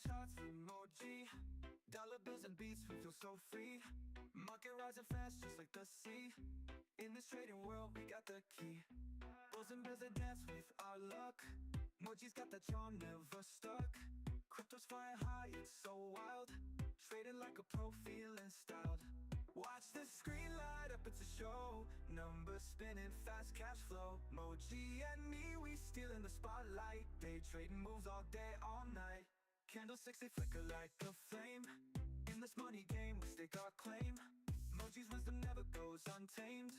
charts with emoji. Dollar bills and beats, we feel so free. Market rising fast, just like the sea. In this trading world, we got the key. Bulls and bears that dance with our luck. Moji's got that charm, never stuck. Crypto's flying high, it's so wild. Trading like a pro, feeling styled. Watch the screen light up, it's a show. Numbers spinning, fast cash flow. Moji and me, we stealing the spotlight. Day trading moves all day, all night. Candlesticks, they flicker like a flame. In this money game, we stake our claim. Moji's wisdom never goes untamed.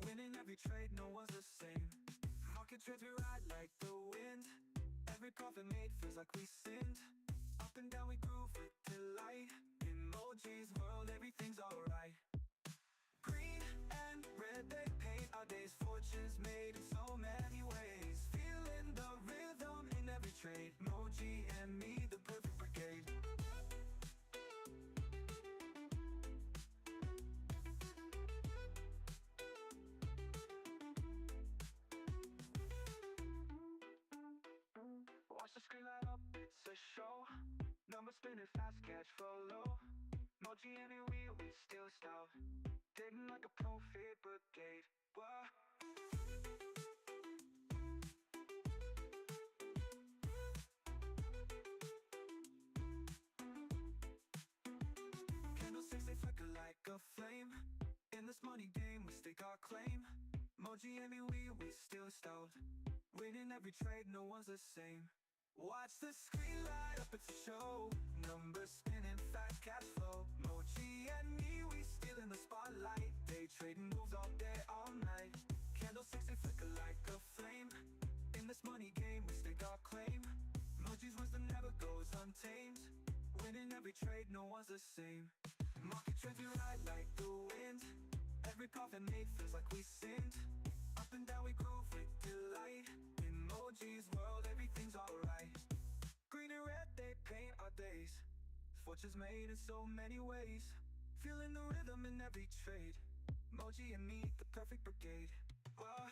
Winning every trade, no one's the same. Market trades, we ride like the wind. Every profit made feels like we sinned. Up and down, we groove with delight. In Moji's world, everything's alright. Green and red, they paint our days. Fortunes made in so many ways. Feeling the rhythm in every trade. Moji and me, the perfect brigade. Watch the screen light up, it's a show. Numbers spinning fast, cash flow low. Moji and me, we still stout. Dating like a profit brigade. Whoa. Candlesticks, they flicker like a flame. In this money game, we stake our claim. Moji and me, we still stout. Winning every trade, no one's the same. Watch the screen light up, it's a show. Numbers spinning, fast cash flow. Moji and me, we stealing the spotlight. Day trading moves all day, all night. Candlesticks, they flicker like a flame. In this money game, we stake our claim. Moji's wisdom never goes untamed. Winning every trade, no one's the same. Market trades, we ride like the wind. Every profit made feels like we sinned. Up and down, we groove with delight. In Moji's world, everything's alright. Green and red, they paint our days. Fortunes made in so many ways. Feeling the rhythm in every trade. Moji and me, the perfect brigade. Whoa.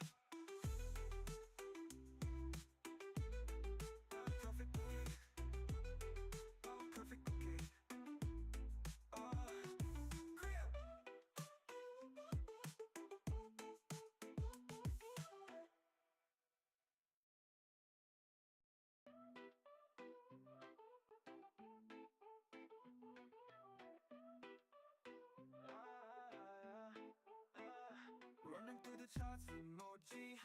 Perfect brigade. Oh, perfect brigade. Oh, Korea. Running through the charts with emoji.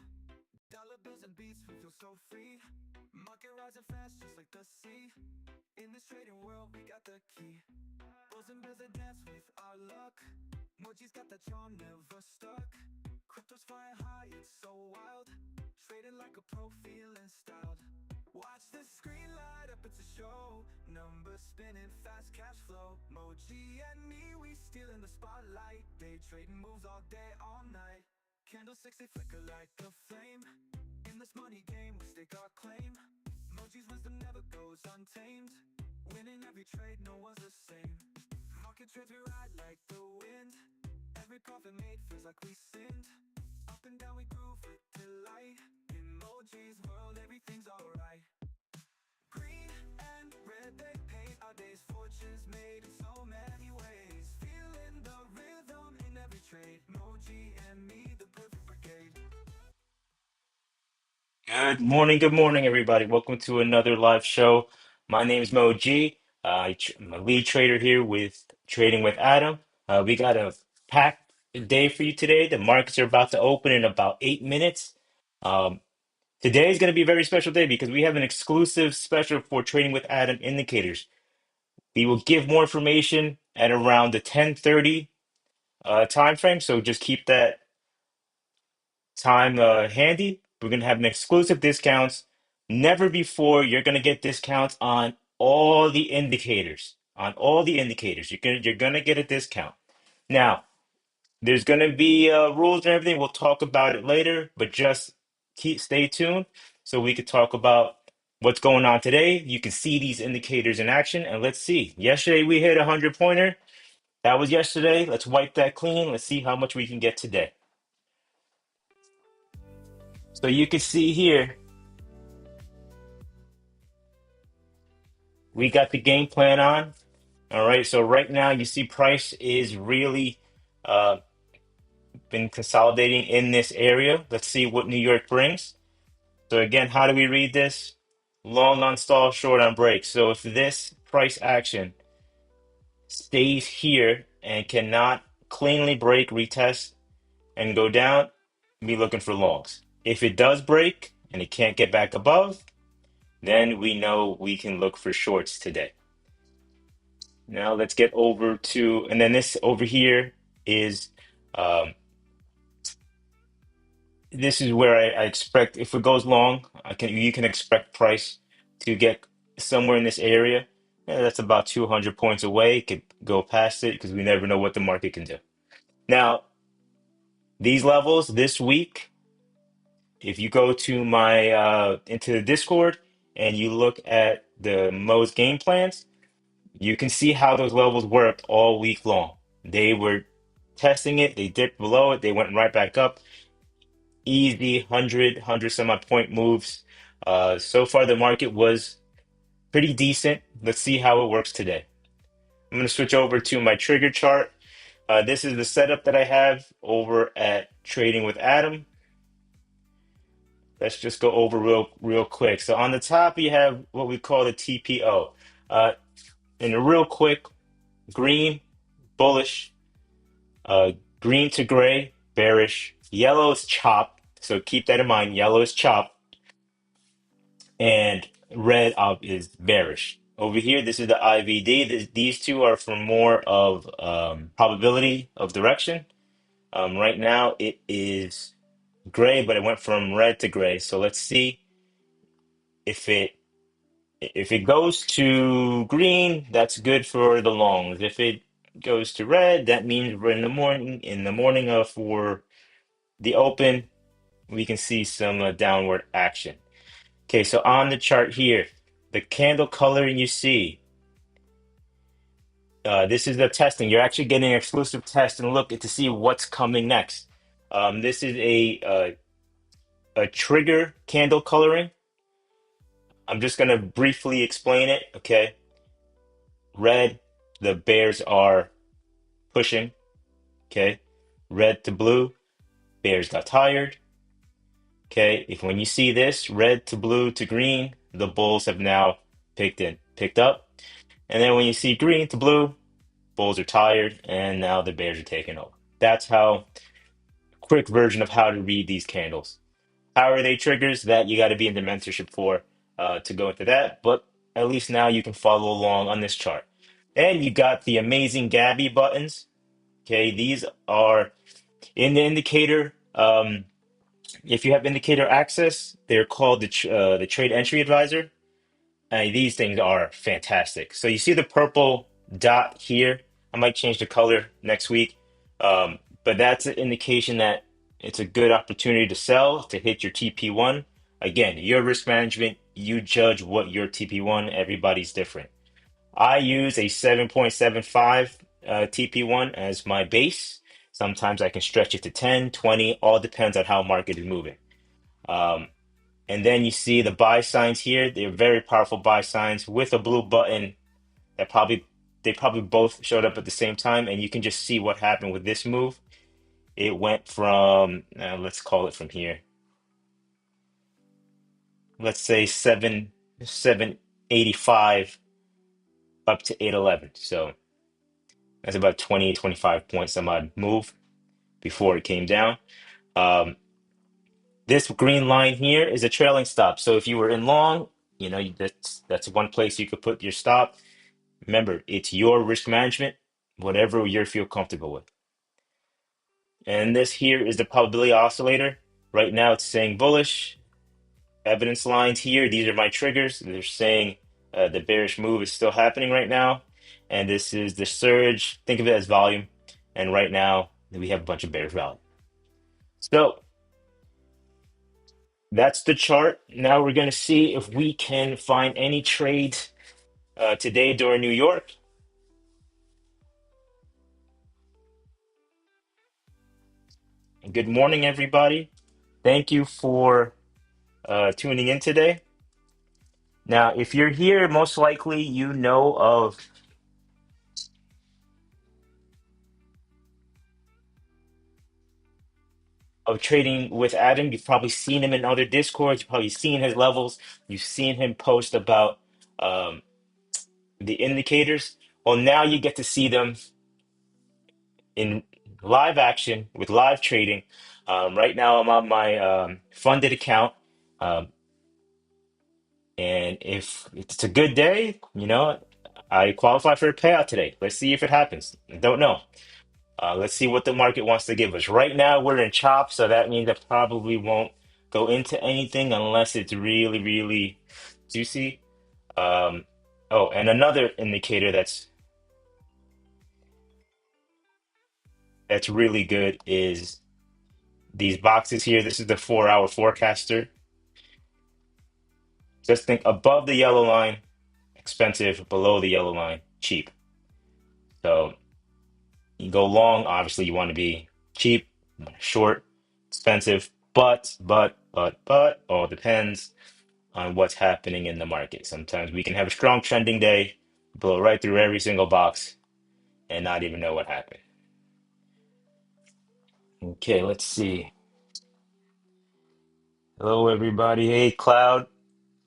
Dollar bills and beats, we feel so free. Market rising fast, just like the sea. In this trading world, we got the key. Bulls and bears that dance with our luck. Moji's got that charm, never stuck. Crypto's flying high, it's so wild. Trading like a pro, feeling styled. Watch the screen light up, it's a show. Numbers spinning, fast cash flow. Moji and me, we stealing the spotlight. Day trading moves all day, all night. Candlesticks, they flicker like a flame. In this money game, we stake our claim. Moji's wisdom never goes untamed. Winning every trade, no one's the same. Market trades, we ride like the wind. Every profit made feels like we sinned. Up and down, we groove with delight. In Moji's world, everything's alright. Green and red, they paint our days. Fortunes made in so many ways. Feeling the rhythm in every trade. Moji and me, the perfect brigade. Good morning, everybody. Welcome to another live show. My name is Mo G. I'm a lead trader here with Trading with Adam. We got a packed day for you today. The markets are about to open in about 8 minutes. Um, Today is going to be a very special day because we have an exclusive special for Trading with Adam indicators. We will give more information at around the 10:30 time frame, so just keep that time handy. We're gonna have an exclusive discounts. Never before you're gonna get discounts on all the indicators. On all the indicators, you're gonna get a discount. Now, there's gonna be rules and everything. We'll talk about it later, but just stay tuned so we could talk about what's going on today. You can see these indicators in action, and let's see. Yesterday we hit a 100 pointer. That was yesterday. Let's wipe that clean. Let's see how much we can get today. So you can see here. we got the game plan on. All right, so right now you see price is really uh, been consolidating in this area. Let's see what New York brings. So again, how do we read this? Long on stall, short on break. So if this price action stays here and cannot cleanly break, retest, and go down, be looking for longs. If it does break and it can't get back above, then we know we can look for shorts today. Now let's get over to, and then this over here is, um, this is where I expect if it goes long, you can expect price to get somewhere in this area. Yeah, that's about 200 points away. It could go past it because we never know what the market can do. Now, these levels this week, if you go to my into the Discord and you look at the Mo's game plans, you can see how those levels worked all week long. They were testing it, they dipped below it, they went right back up. Easy 100 some odd point moves. So far the market was pretty decent. Let's see how it works today. I'm going to switch over to my trigger chart. This is the setup that I have over at Trading with Adam. Let's just go over real quick. So on the top, you have what we call the TPO. Uh, and a real quick, green, bullish, uh, green to gray, bearish. Yellow is chop. So keep that in mind. Yellow is chop. And red is bearish. Over here, this is the IVD. These two are for more of probability of direction. Right now, it is gray, but it went from red to gray. So let's see if it goes to green, that's good for the longs. If it goes to red, that means we're in the morning. In the morning for the open, we can see some downward action. Okay, so on the chart here, the candle coloring you see, this is the testing. You're actually getting an exclusive test and look to see what's coming next. This is a trigger candle coloring. I'm just going to briefly explain it. Okay, red, the bears are pushing. Okay, red to blue, bears got tired. Okay, if when you see this red to blue to green, the bulls have now picked up. And then when you see green to blue, bulls are tired, and now the bears are taking over. That's how quick version of how to read these candles. How are they triggers? That you got to be in the mentorship for to go into that. But at least now you can follow along on this chart. And you got the amazing Gabby buttons. Okay, these are in the indicator. If you have indicator access, they're called the trade entry advisor. These things are fantastic. So you see the purple dot here. I might change the color next week, but that's an indication that it's a good opportunity to sell to hit your TP1. Again, your risk management, you judge what your TP1. Everybody's different. I use a 7.75 TP1 as my base. Sometimes I can stretch it to 10, 20, all depends on how market is moving. Um, and then you see the buy signs here. They're very powerful buy signs with a blue button that they probably both showed up at the same time. And you can just see what happened with this move. It went from, let's call it from here. Let's say 785 up to 811. So that's about 20, 25 points some odd move before it came down. Um, this green line here is a trailing stop. So if you were in long, that's one place you could put your stop. Remember, it's your risk management, whatever you feel comfortable with. And this here is the probability oscillator. Right now it's saying bullish. Evidence lines here, these are my triggers. They're saying the bearish move is still happening right now. And this is the surge. Think of it as volume. And right now we have a bunch of bearish volume. So that's the chart. Now we're going to see if we can find any trade today during New York. Good morning, everybody. Thank you for tuning in today. Now, if you're here, most likely you know of trading with Adam. You've probably seen him in other discords. You've probably seen his levels. You've seen him post about um, the indicators. Well, now you get to see them in live action with live trading. Right now, I'm on my funded account. Um, and if it's a good day, I qualify for a payout today. Let's see if it happens. I don't know. Let's see what the market wants to give us. Right now, we're in chop, so that means I probably won't go into anything unless it's really, really juicy. Um, oh, and another indicator that's really good is these boxes here. This is the 4-hour forecaster. Just think above the yellow line, expensive, below the yellow line, cheap. So you go long, obviously you want to be cheap, short, expensive, but, all depends on what's happening in the market. Sometimes we can have a strong trending day, blow right through every single box and not even know what happened. Okay, let's see. Hello, everybody. Hey, Cloud.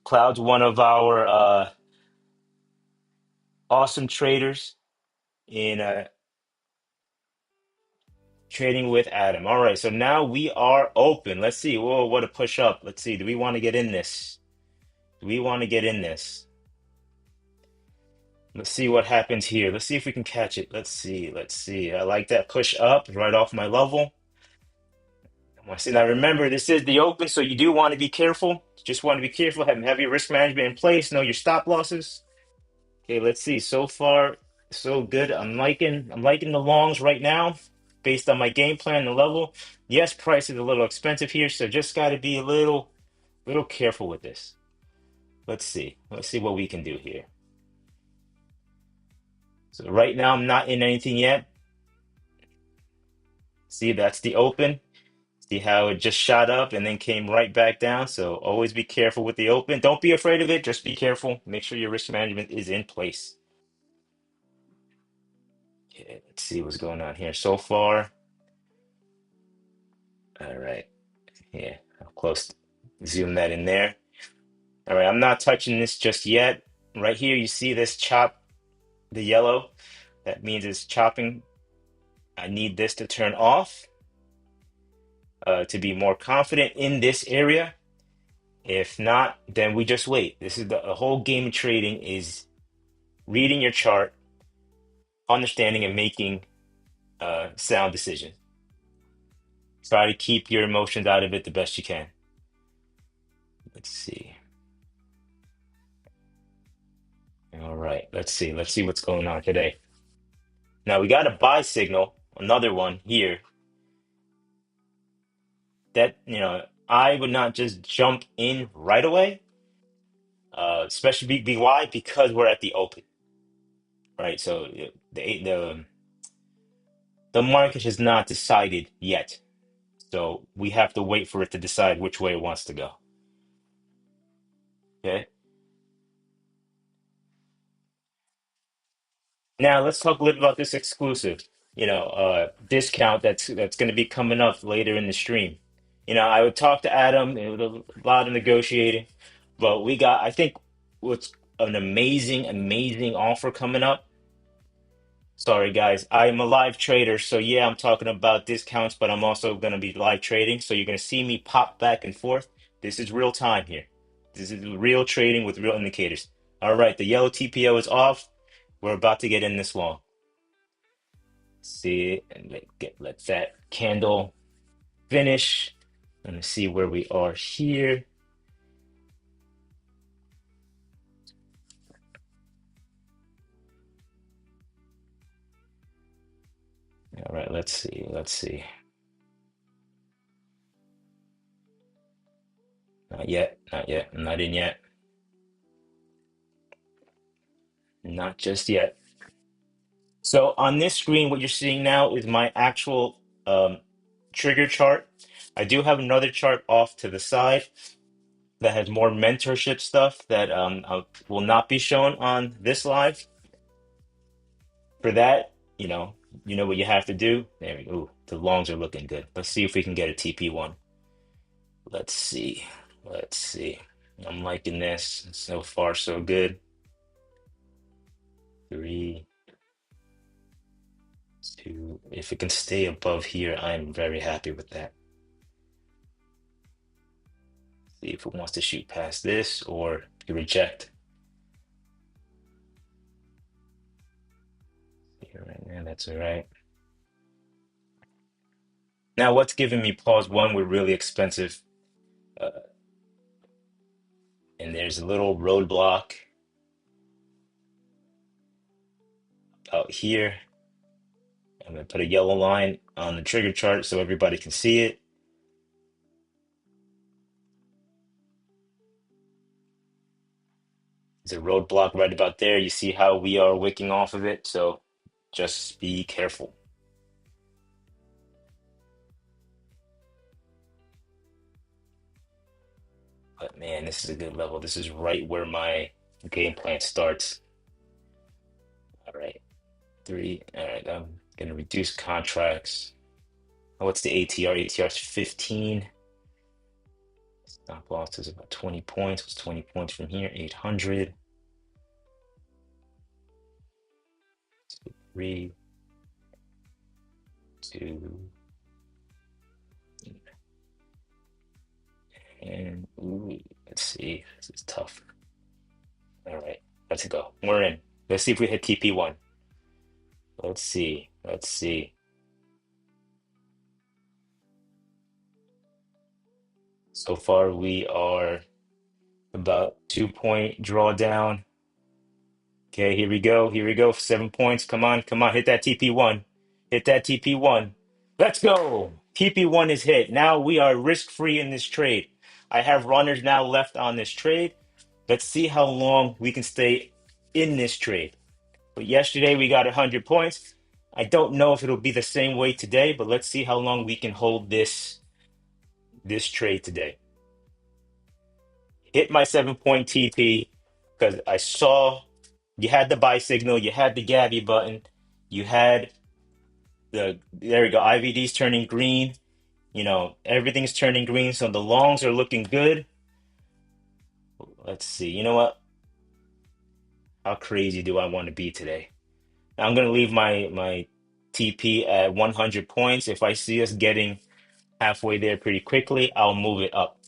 Cloud's one of our awesome traders in trading with Adam. All right, so now we are open. Let's see. Whoa, what a push up. Let's see. Do we want to get in this? Do we want to get in this? Let's see what happens here. Let's see if we can catch it. Let's see. Let's see. I like that push up right off my level. I see. Now remember, this is the open, so you do want to be careful. Just want to be careful. Have your risk management in place. Know your stop losses. Okay, let's see. So far, so good. I'm liking the longs right now, based on my game plan and level. Yes, price is a little expensive here, so just got to be a little careful with this. Let's see. Let's see what we can do here. So right now, I'm not in anything yet. See, that's the open. See how it just shot up and then came right back down. So always be careful with the open. Don't be afraid of it. Just be careful. Make sure your risk management is in place. Okay, let's see what's going on here so far. All right. Yeah, I'll close. Zoom that in there. All right, I'm not touching this just yet. Right here, you see this chop, the yellow. That means it's chopping. I need this to turn off to be more confident in this area. If not, then we just wait. This is the whole game of trading is reading your chart, understanding and making sound decisions. Try to keep your emotions out of it the best you can. Let's see. All right, let's see. Let's see what's going on today. Now we got a buy signal, another one here that, I would not just jump in right away, especially why? Because we're at the open, right? So the market has not decided yet. So we have to wait for it to decide which way it wants to go. Okay. Now let's talk a little about this exclusive, discount that's going to be coming up later in the stream. I would talk to Adam, it was a lot of negotiating, but I think, what's an amazing, amazing offer coming up. Sorry, guys, I'm a live trader, so yeah, I'm talking about discounts, but I'm also going to be live trading, so you're going to see me pop back and forth. This is real time here. This is real trading with real indicators. All right, the yellow TPO is off. We're about to get in this long. See, and let that candle finish. Let me see where we are here. All right, let's see. Let's see. Not yet. Not yet. I'm not in yet. Not just yet. So on this screen, what you're seeing now is my actual trigger chart. I do have another chart off to the side. that has more mentorship stuff that will not be shown on this live. For that, you know what you have to do. There we go. Ooh, the longs are looking good. Let's see if we can get a TP1. Let's see. Let's see. I'm liking this. So far, so good. Three, two. If it can stay above here, I'm very happy with that. See if it wants to shoot past this or you reject. Here right now, that's all right. Now, what's giving me pause? One, we're really expensive, uh, and there's a little roadblock out here. I'm gonna put a yellow line on the trigger chart so everybody can see it. There's a roadblock right about there. You see how we are wicking off of it, so just be careful. But man, this is a good level. This is right where my game plan starts. All right, three. All right, I'm gonna reduce contracts. Oh, what's the ATR? ATR is 15. Stop loss is about 20 points. What's 20 points from here? 800. Three, two, and ooh, let's see. This is tough. All right, let's go. We're in. Let's see if we hit TP1. Let's see. Let's see. So far, we are about 2 point drawdown. Okay, here we go. Here we go. 7 points. Come on, come on. Hit that TP1. Hit that TP1. Let's go. TP1 is hit. Now we are risk-free in this trade. I have runners now left on this trade. Let's see how long we can stay in this trade. But yesterday we got 100 points. I don't know if it'll be the same way today, but let's see how long we can hold this trade today. Hit my 7 point TP because I saw you had the buy signal, you had the Gabby button, you had there we go, IVD's turning green. Everything's turning green, so the longs are looking good. Let's see. You know what? How crazy do I want to be today? I'm gonna leave my TP at 100 points. If I see us getting halfway there pretty quickly, I'll move it up.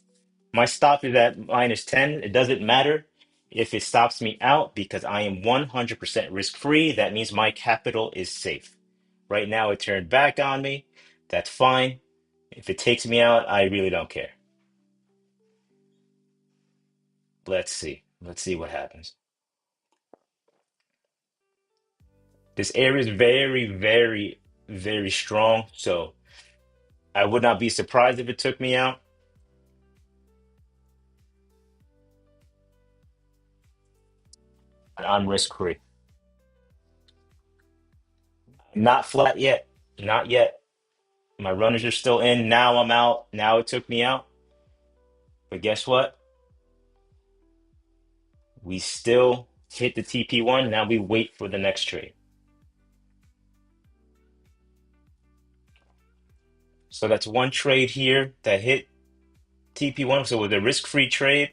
My stop is at -10. It doesn't matter if it stops me out because I am 100% risk free. That means my capital is safe. Right now, it turned back on me. That's fine. If it takes me out, I really don't care. Let's see. Let's see what happens. This area is very, very, very strong. So I would not be surprised if it took me out. I'm risk free. Not flat yet. Not yet. My runners are still in. Now I'm out. Now it took me out. But guess what? We still hit the TP1. Now we wait for the next trade. So that's one trade here that hit TP1. So with a risk-free trade,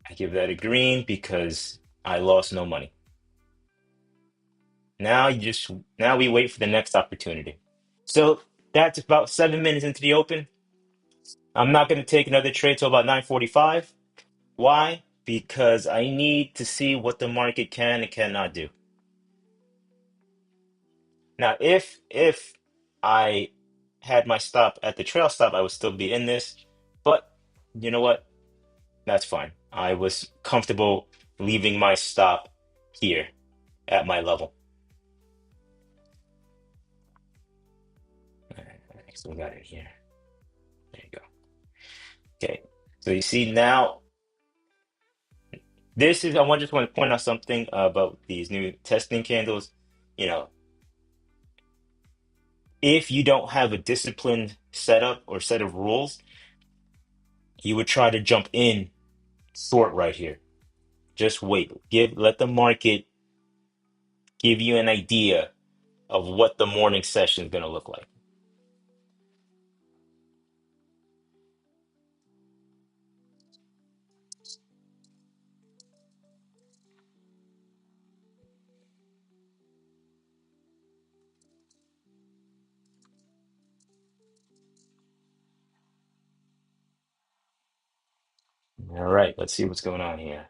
I give that a green because I lost no money. Now we wait for the next opportunity. So that's about 7 minutes into the open. I'm not going to take another trade till about 9:45. Why? Because I need to see what the market can and cannot do. Now, if I had my stop at the trail stop, I would still be in this. But you know what? That's fine. I was comfortable leaving my stop here at my level. All right, so we got it here. There you go. Okay. So you see now, just want to point out something about these new testing candles. You know, if you don't have a disciplined setup or set of rules, you would try to jump in short right here. Just wait. Let the market give you an idea of what the morning session is going to look like. All right, let's see what's going on here.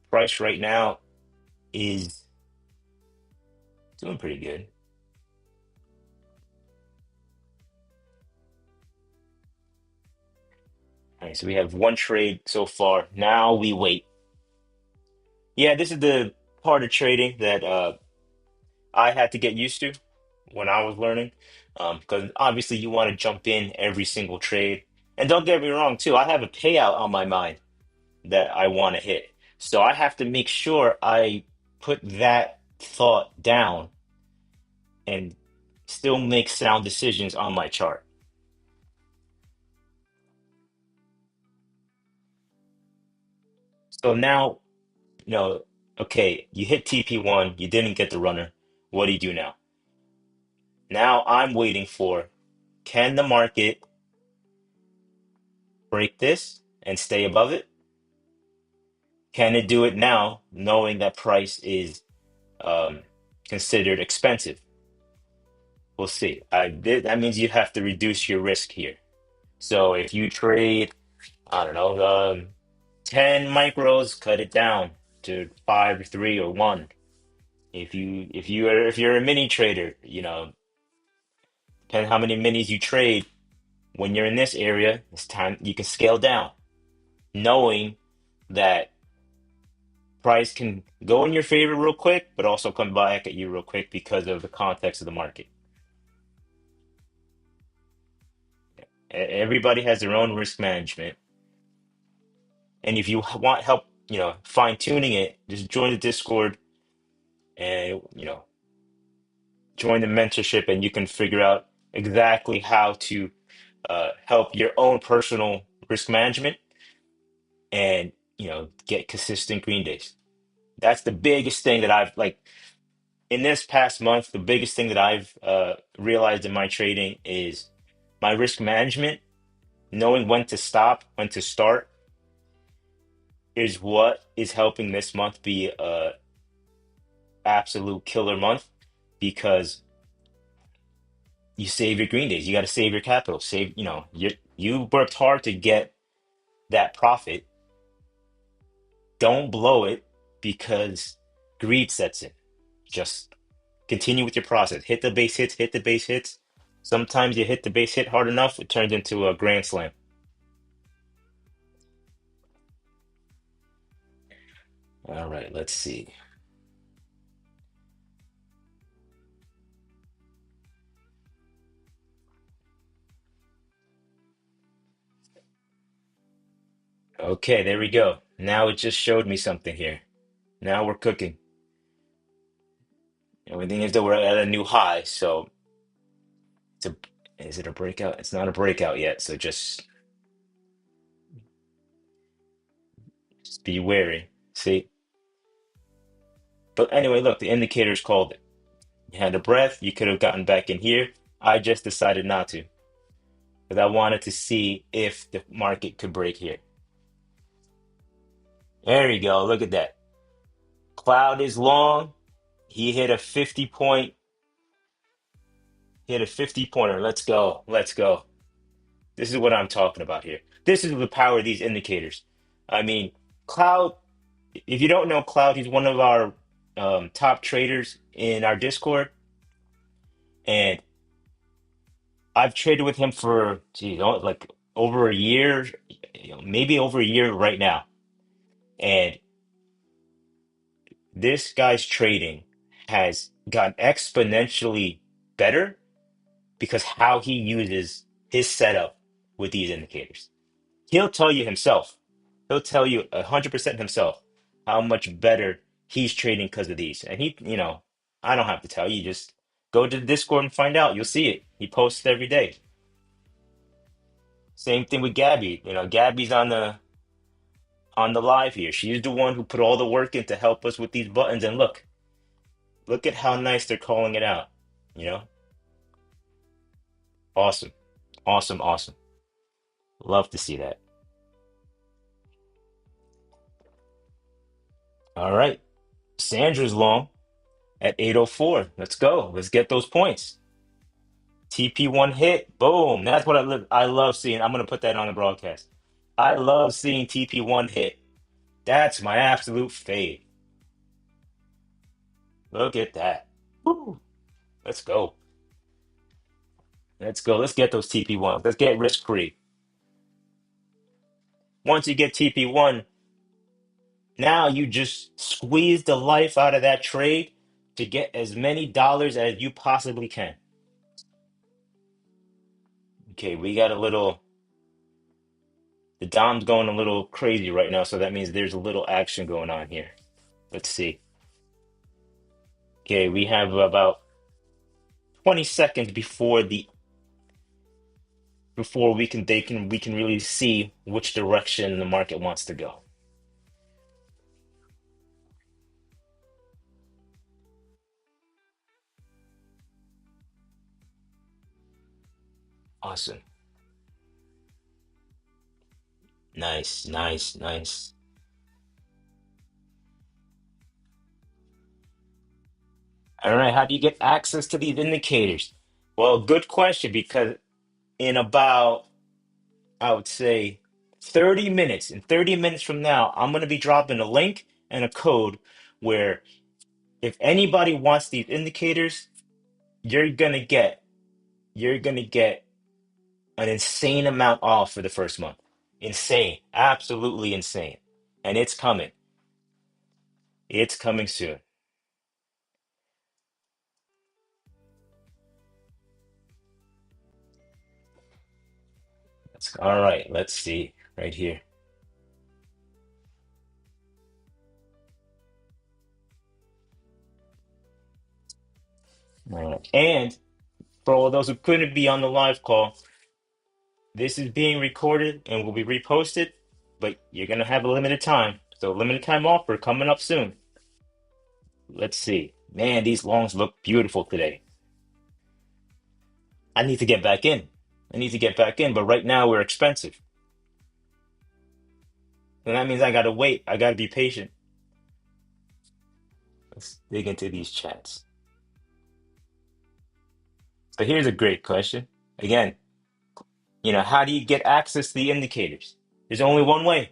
Price right now is doing pretty good. All right, so we have one trade so far. Now we wait. Yeah, this is the part of trading that I had to get used to when I was learning. Because obviously you want to jump in every single trade. And don't get me wrong, too, I have a payout on my mind that I want to hit. So I have to make sure I put that thought down and still make sound decisions on my chart. So now, you know, okay, you hit TP1, you didn't get the runner. What do you do now? Now I'm waiting for, can the market break this and stay above it? Can it do it now, knowing that price is um, considered expensive? We'll see. That means you have to reduce your risk here. So if you trade, I don't know, 10 micros, cut it down to five, three, or one. If you're a mini trader, depending how many minis you trade, when you're in this area, it's time you can scale down, knowing that price can go in your favor real quick, but also come back at you real quick because of the context of the market. Everybody has their own risk management, and if you want help, fine tuning it, just join the Discord and join the mentorship, and you can figure out exactly how to help your own personal risk management and get consistent green days. That's the biggest thing that I've like in this past month. The biggest thing that I've realized in my trading is my risk management, knowing when to stop, when to start, is what is helping this month be a absolute killer month because you save your green days. You got to save your capital. Save, you worked hard to get that profit. Don't blow it because greed sets in. Just continue with your process. Hit the base hits, hit the base hits. Sometimes you hit the base hit hard enough, it turns into a grand slam. All right, let's see. Okay, there we go. Now it just showed me something here. Now we're cooking. Everything is that we're at a new high, so it's a is it a breakout? It's not a breakout yet, so just be wary. See? But anyway, look, the indicators called it. You had a breath, you could have gotten back in here. I just decided not to because I wanted to see if the market could break here. There you go. Look at that. Cloud is long. He hit a 50 pointer. Let's go. Let's go. This is what I'm talking about here. This is the power of these indicators. I mean, Cloud, if you don't know Cloud, he's one of our top traders in our Discord. And I've traded with him for, like over a year, maybe over a year right now. And this guy's trading has gotten exponentially better because how he uses his setup with these indicators. He'll tell you himself. He'll tell you 100% himself how much better he's trading because of these. And I don't have to tell you, just Go to the Discord and find out. You'll see it. He posts every day. Same thing with Gabby. Gabby's on the live here. She's the one who put all the work in to help us with these buttons. And look at how nice they're calling it out. You know, awesome, awesome, awesome. Love to see that. All right, Sandra's long at 8:04. Let's go. Let's get those points. TP1 hit. Boom. That's what I love seeing. I'm gonna put that on the broadcast. I love seeing TP1 hit. That's my absolute fave. Look at that. Woo. Let's go. Let's go. Let's get those TP1s. Let's get risk free. Once you get TP1, now you just squeeze the life out of that trade to get as many dollars as you possibly can. Okay, we got the Dom's going a little crazy right now, so that means there's a little action going on here. Let's see. Okay, we have about 20 seconds before we can really see which direction the market wants to go. Awesome. Nice, nice, nice. All right, how do you get access to these indicators? Well, good question, because in about, I would say, 30 minutes, in 30 minutes from now, I'm going to be dropping a link and a code where if anybody wants these indicators, you're going to get you're going to get an insane amount off for the first month. Insane, absolutely insane. And it's coming. It's coming soon. All right, let's see right here. All right. And for all those who couldn't be on the live call, this is being recorded and will be reposted, but you're going to have a limited time. So, limited time offer coming up soon. Let's see. Man, these longs look beautiful today. I need to get back in. I need to get back in, but right now we're expensive. And that means I got to wait. I got to be patient. Let's dig into these chats. So, here's a great question. Again, how do you get access to the indicators? There's only one way.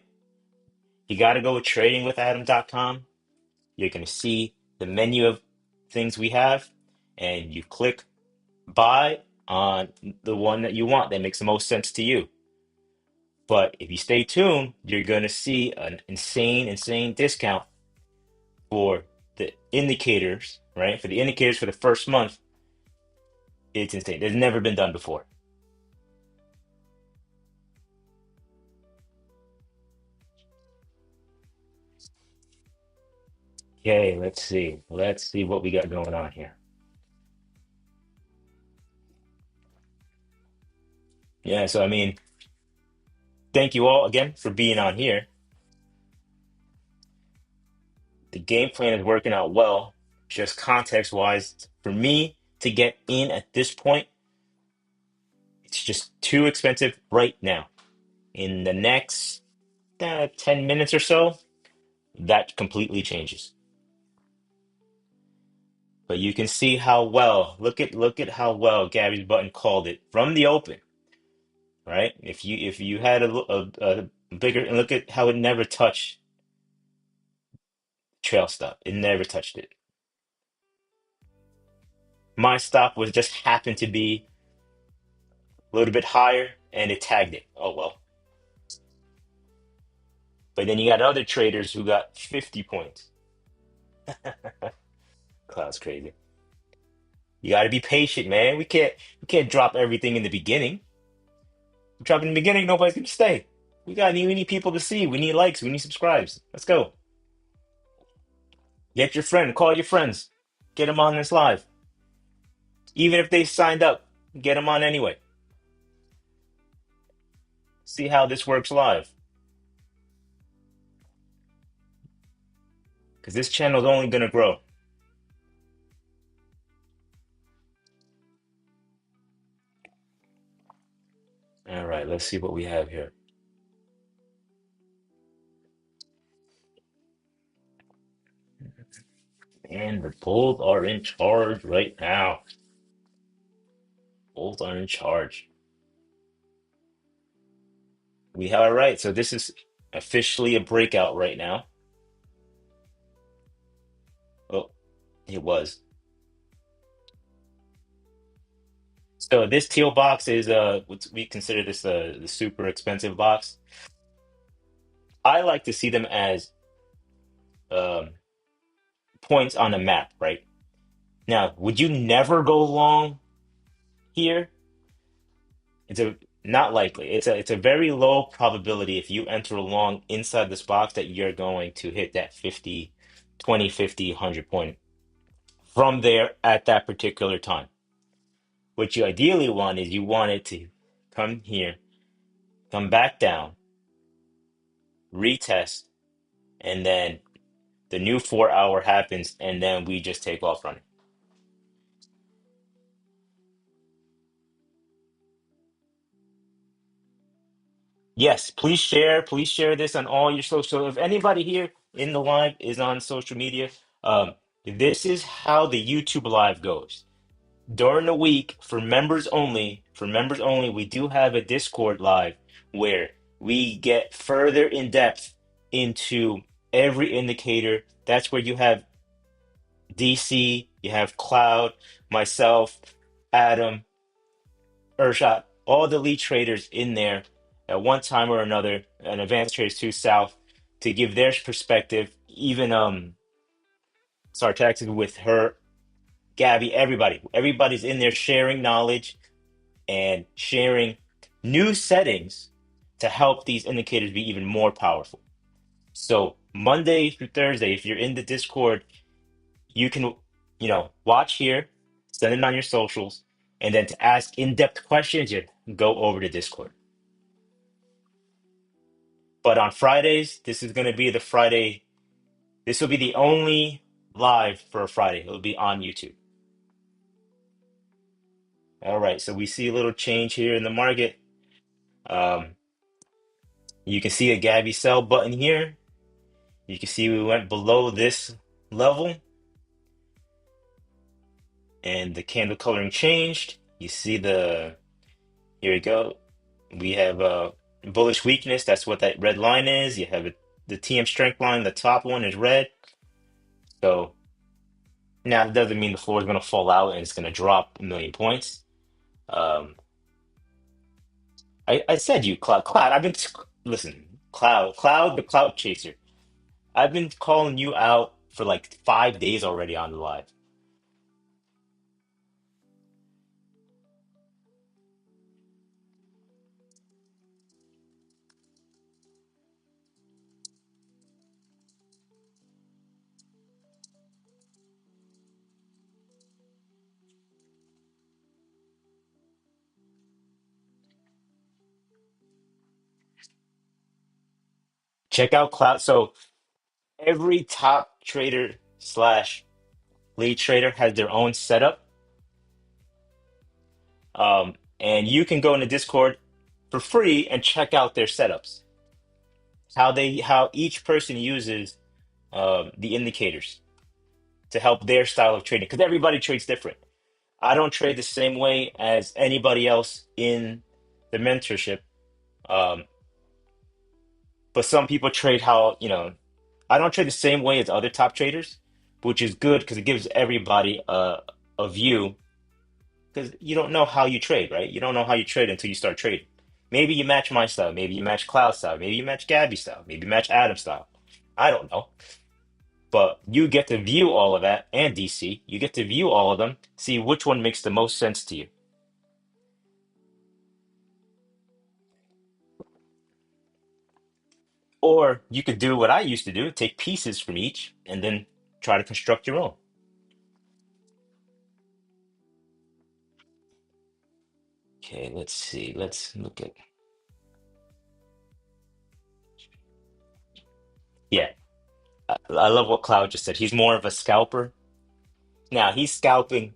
You got to go with tradingwithadam.com. You're going to see the menu of things we have, and you click buy on the one that you want that makes the most sense to you. But if you stay tuned, you're going to see an insane, insane discount for the indicators, right? For the indicators for the first month, it's insane. It's never been done before. Okay, let's see. Let's see what we got going on here. Yeah, so I mean, thank you all again for being on here. The game plan is working out well. Just context wise, for me to get in at this point, it's just too expensive right now. In the next 10 minutes or so, that completely changes. But you can see how well, look at how well Gabby's button called it from the open, right? If you had a bigger, and look at how it never touched trail stop. It never touched it. My stop was just happened to be a little bit higher and it tagged it. Oh well. But then you got other traders who got 50 points. Cloud's crazy. You got to be patient, man. We can't drop everything in the beginning. Drop in the beginning, nobody's gonna stay. We need people to see. We need likes. We need subscribes. Let's go. Get your friend. Call your friends. Get them on this live. Even if they signed up, get them on anyway. See how this works live. Because this channel is only going to grow. All right, let's see what we have here. And the Bulls are in charge right now. Bulls are in charge. We have all right. So this is officially a breakout right now. Oh, it was. So this teal box is what we consider this the super expensive box. I like to see them as um, points on a map, right? Now, would you never go long here? It's a not likely. It's a very low probability if you enter long inside this box that you're going to hit that 50, 20, 50, 100 point from there at that particular time. What you ideally want is you want it to come here, come back down, retest, and then the new 4 hour happens, and then we just take off running. Yes, please share. Please share this on all your social. If anybody here in the live is on social media, this is how the YouTube live goes. During the week, for members only, we do have a Discord live where we get further in depth into every indicator. That's where you have DC, you have Cloud, myself, Adam, Urshot, all the lead traders in there at one time or another, and advanced traders too, South, to give their perspective. Even Sartax with her, Gabby, everybody's in there sharing knowledge and sharing new settings to help these indicators be even more powerful. So Monday through Thursday, if you're in the Discord, you can, watch here, send it on your socials, and then to ask in-depth questions, you go over to Discord. But on Fridays, this is going to be the Friday. This will be the only live for a Friday. It'll be on YouTube. All right, so we see a little change here in the market. Um, you can see a Gabby sell button here. You can see we went below this level and the candle coloring changed. You see here we go. We have bullish weakness. That's what that red line is. You have the TM strength line. The top one is red. So now it doesn't mean the floor is going to fall out and it's going to drop a million points. Um, I said you, Cloud. Listen, Cloud, the cloud chaser. I've been calling you out for like 5 days already on the live. Check out Cloud. So every top trader slash lead trader has their own setup. And you can go into Discord for free and check out their setups. How each person uses the indicators to help their style of trading because everybody trades different. I don't trade the same way as anybody else in the mentorship. Um, but some people trade I don't trade the same way as other top traders, which is good because it gives everybody a view because you don't know how you trade, right? You don't know how you trade until you start trading. Maybe you match my style, maybe you match Cloud style, maybe you match Gabby style, maybe you match Adam style. I don't know. But you get to view all of that and DC. You get to view all of them, see which one makes the most sense to you. Or you could do what I used to do, take pieces from each and then try to construct your own. Okay, let's see. Let's look at. Yeah, I love what Cloud just said. He's more of a scalper. Now he's scalping.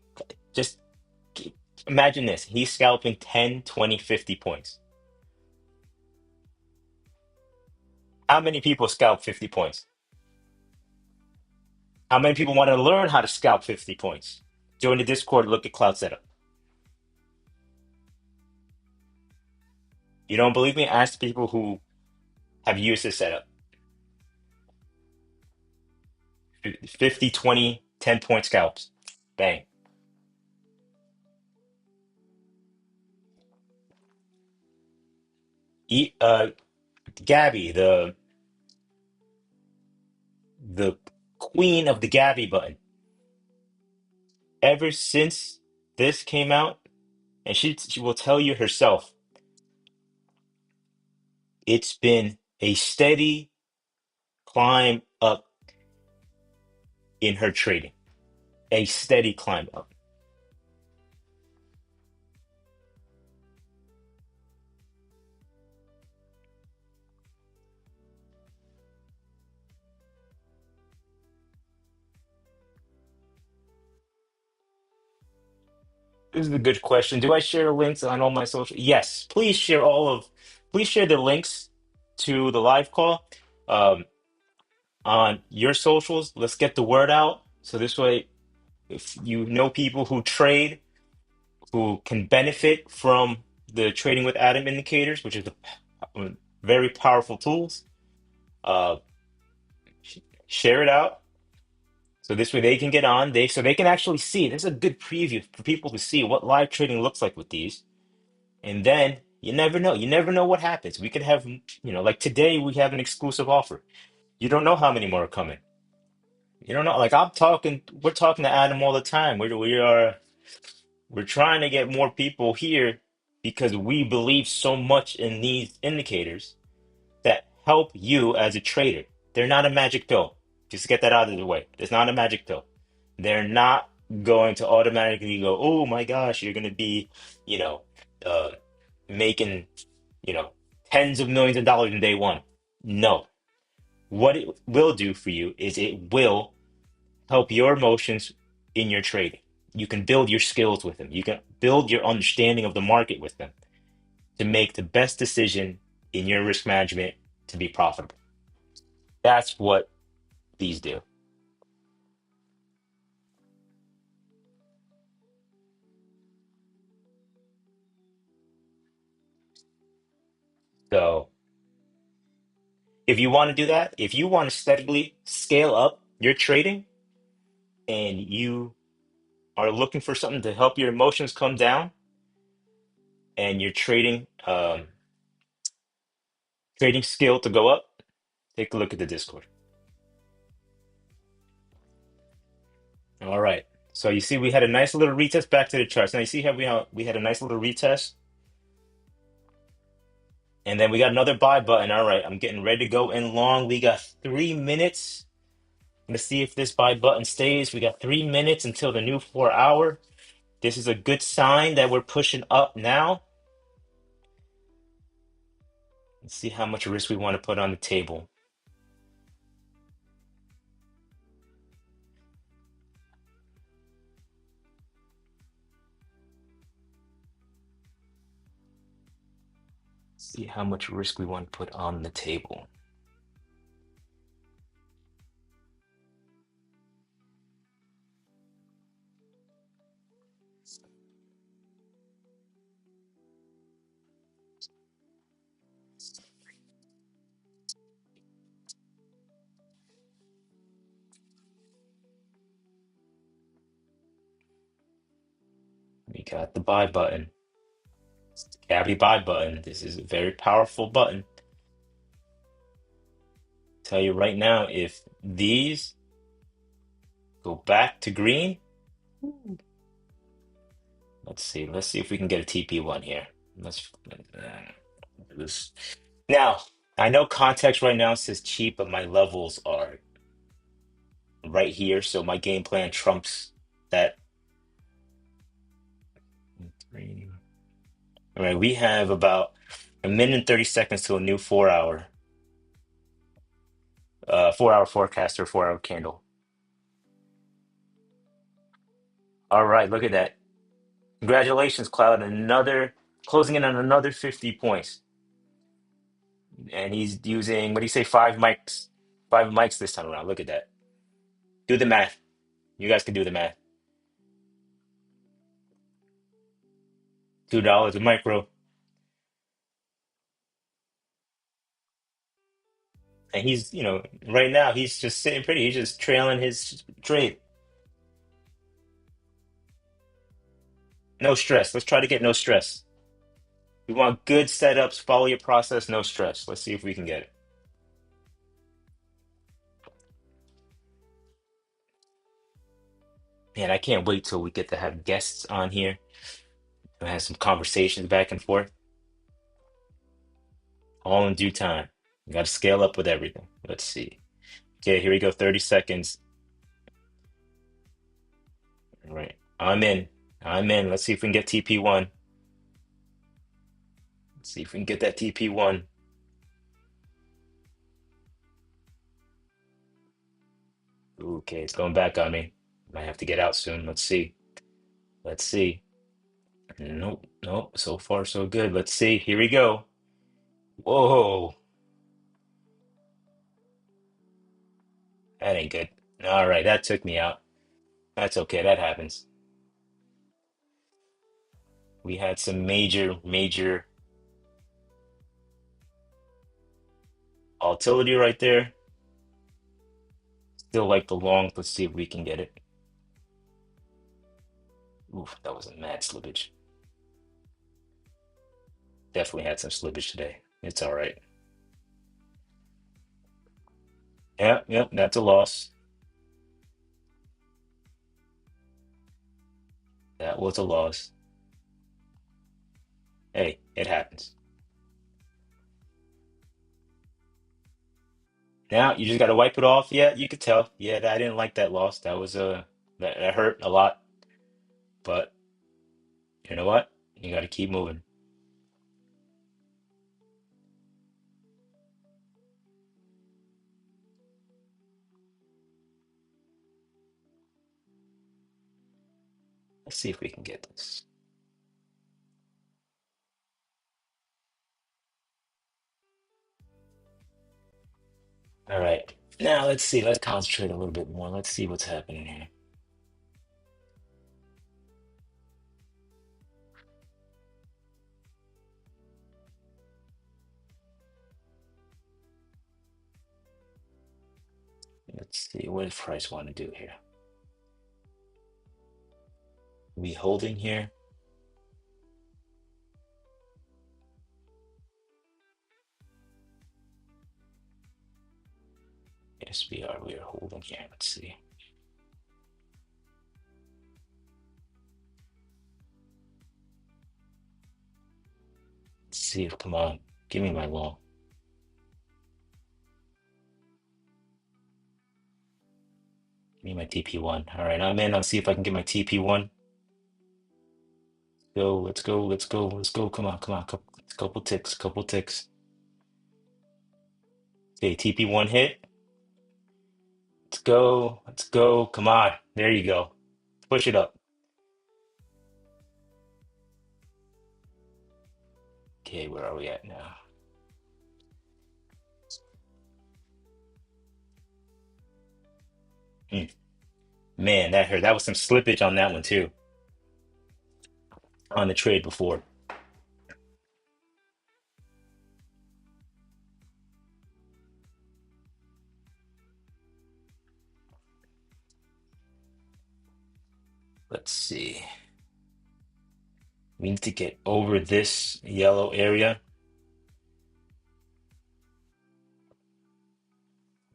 Just imagine this. He's scalping 10, 20, 50 points. How many people scalp 50 points? How many people want to learn how to scalp 50 points? Join the Discord, look at Cloud Setup. You don't believe me? Ask people who have used this setup. 50, 20, 10 point scalps. Bang. Gabby, the queen of the Gabby button. Ever since this came out, and she will tell you herself, it's been a steady climb up in her trading. A steady climb up. This is a good question. Do I share links on all my social? Yes. Please share the links to the live call on your socials. Let's get the word out. So this way, if you know people who trade, who can benefit from the trading with Adam indicators, which is a very powerful tools, uh, share it out. So this way they can get on. They can actually see. This is a good preview for people to see what live trading looks like with these. And then you never know. You never know what happens. We could have, like today we have an exclusive offer. You don't know how many more are coming. You don't know. Like we're talking to Adam all the time. We're trying to get more people here because we believe so much in these indicators that help you as a trader. They're not a magic pill. Just get that out of the way. It's not a magic pill. They're not going to automatically go, oh my gosh, you're going to be, you know, uh, making, you know, tens of millions of dollars in day one. No. What it will do for you is it will help your emotions in your trading. You can build your skills with them. You can build your understanding of the market with them to make the best decision in your risk management to be profitable. That's what these do. So, if you want to do that, if you want to steadily scale up your trading and you are looking for something to help your emotions come down and your trading skill to go up, take a look at the Discord. All right. So you see, we had a nice little retest back to the charts. Now you see how we had a nice little retest, and then we got another buy button. All right, I'm getting ready to go in long. We got 3 minutes. Let's see if this buy button stays. We got 3 minutes until the new 4 hour. This is a good sign that we're pushing up now. Let's see how much risk we want to put on the table. See how much risk we want to put on the table. We got the buy button. Gabby buy button. This is a very powerful button. Tell you right now, if these go back to green, let's see. Let's see if we can get a TP1 here. This. Now, I know context right now says cheap, but my levels are right here, so my game plan trumps that. All right, we have about a minute and 30 seconds to a new 4 hour forecast or 4 hour candle. All right, look at that. Congratulations, Cloud. Another closing in on another 50 points. And he's using, what do you say, five mics? Five mics this time around. Look at that. Do the math. You guys can do the math. $2 a micro. And he's, right now he's just sitting pretty. He's just trailing his trade. No stress. Let's try to get no stress. We want good setups, follow your process, no stress. Let's see if we can get it. Man, I can't wait till we get to have guests on here and have some conversations back and forth, all in due time. We got to scale up with everything. Let's see. Okay, here we go. 30 seconds. All right. I'm in. I'm in. Let's see if we can get TP1. Let's see if we can get that TP1. Okay, it's going back on me. Might have to get out soon. Let's see. Let's see. Nope, nope. So far, so good. Let's see. Here we go. Whoa, that ain't good. All right, that took me out. That's okay. That happens. We had some major, major volatility right there. Still like the long. Let's see if we can get it. Oof, that was a mad slippage. Definitely had some slippage today. It's all right. Yeah, yep, that's a loss. That was a loss. Hey, it happens. Now you just got to wipe it off. Yeah, you could tell. Yeah, I didn't like that loss. That was that hurt a lot. But you know what? You got to keep moving. Let's see if we can get this. All right. Now let's see. Let's concentrate a little bit more. Let's see what's happening here. Let's see. What does Price want to do here? We holding here? Yes, we are. We are holding here. Let's see. Let's see if, come on. Give me my long. Give me my TP1. All right, I'm in. I'll see if I can get my TP1. Go, let's go, let's go, let's go. Come on, come on. Couple ticks, couple ticks. Okay, TP1 hit. Let's go, let's go. Come on. There you go. Push it up. Okay, where are we at now? Hmm. Man, that hurt. That was some slippage on that one too, on the trade before. Let's see. We need to get over this yellow area.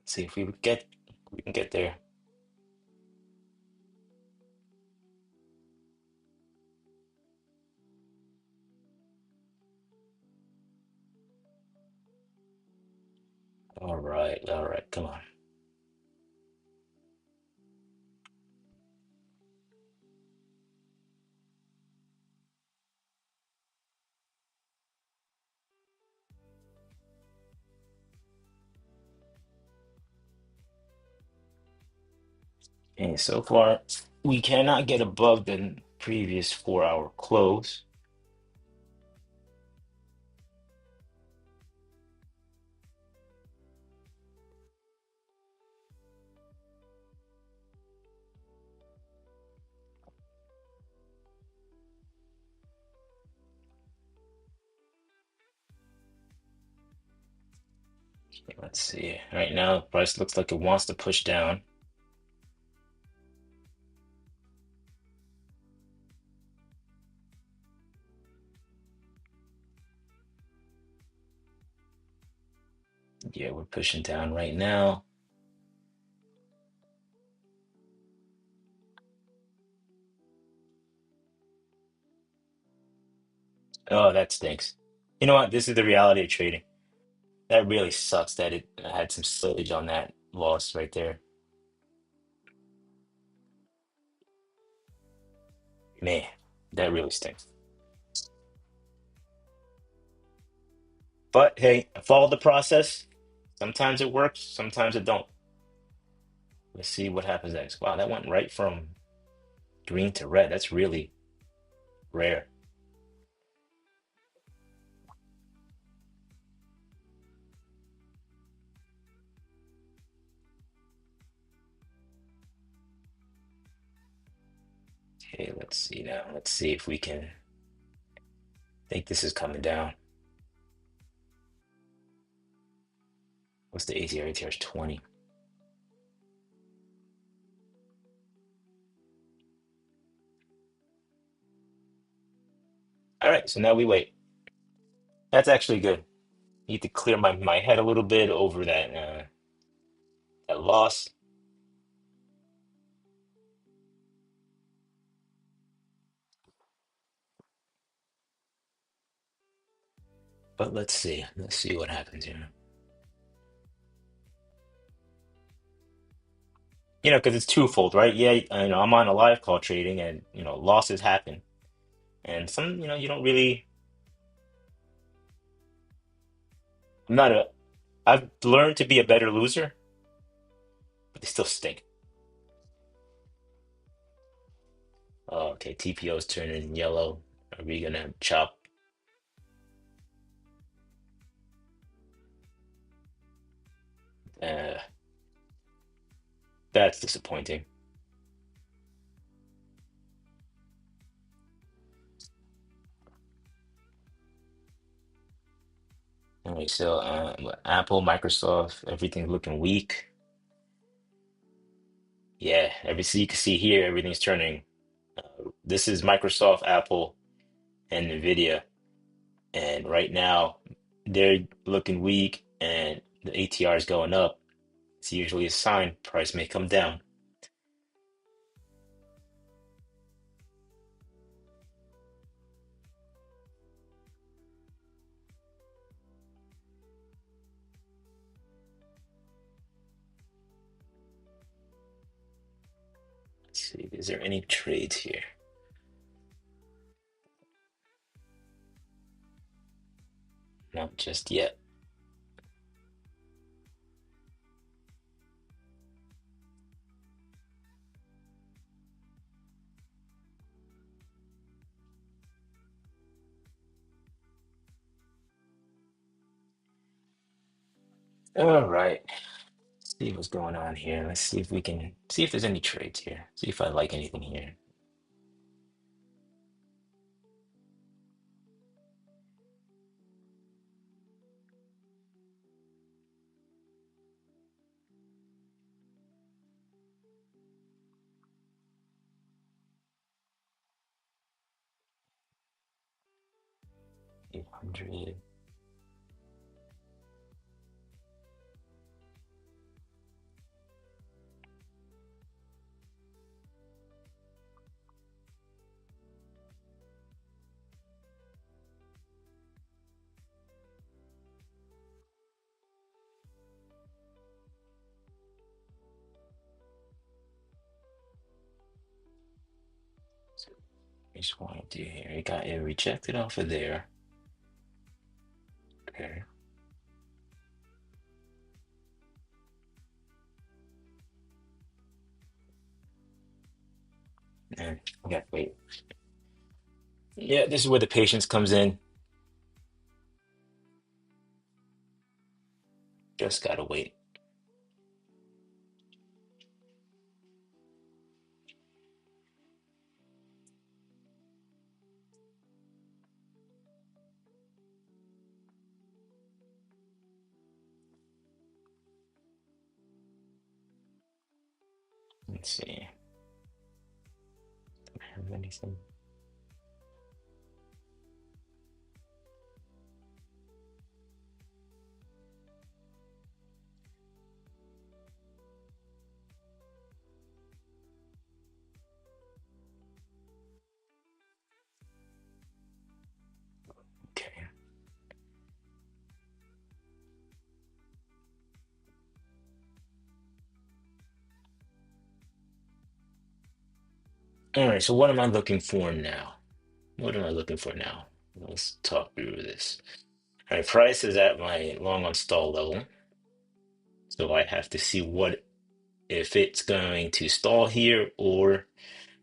Let's see if we can get there. All right, come on. And so far, we cannot get above the previous 4 hour close. Let's see. Right now, the price looks like it wants to push down. Yeah, we're pushing down right now. Oh, that stinks. You know what? This is the reality of trading. That really sucks that it had some slippage on that loss right there. Man, that really stinks. But hey, follow the process. Sometimes it works, sometimes it don't. Let's see what happens next. Wow, that went right from green to red. That's really rare. Okay, let's see now. Let's see if we can think this is coming down. What's the ATR? ATR is 20. All right, so now we wait. That's actually good. Need to clear my head a little bit over that loss. But let's see. Let's see what happens here. Because it's twofold, right? Yeah, I'm on a live call trading, and losses happen, and some, you don't really. I'm not a. I've learned to be a better loser, but they still stink. Oh, okay, TPO's turning yellow. Are we gonna chop? Uh, that's disappointing. All right, so Apple, Microsoft, everything's looking weak. Yeah, so you can see here, everything's turning. This is Microsoft, Apple, and Nvidia, and right now they're looking weak, and the ATR is going up. It's usually a sign price may come down. Let's see, is there any trades here? Not just yet. All right. See what's going on here. Let's see if we can see if there's any trades here. See if I like anything here. $800. So we just want to do here. It got it rejected off of there. Okay. And we got wait. Yeah, this is where the patience comes in. Just gotta wait. Let's see. Do I have anything? Okay. All right, so what am I looking for now? What am I looking for now? Let's talk through this. All right, price is at my long on stall level. So I have to see what if it's going to stall here or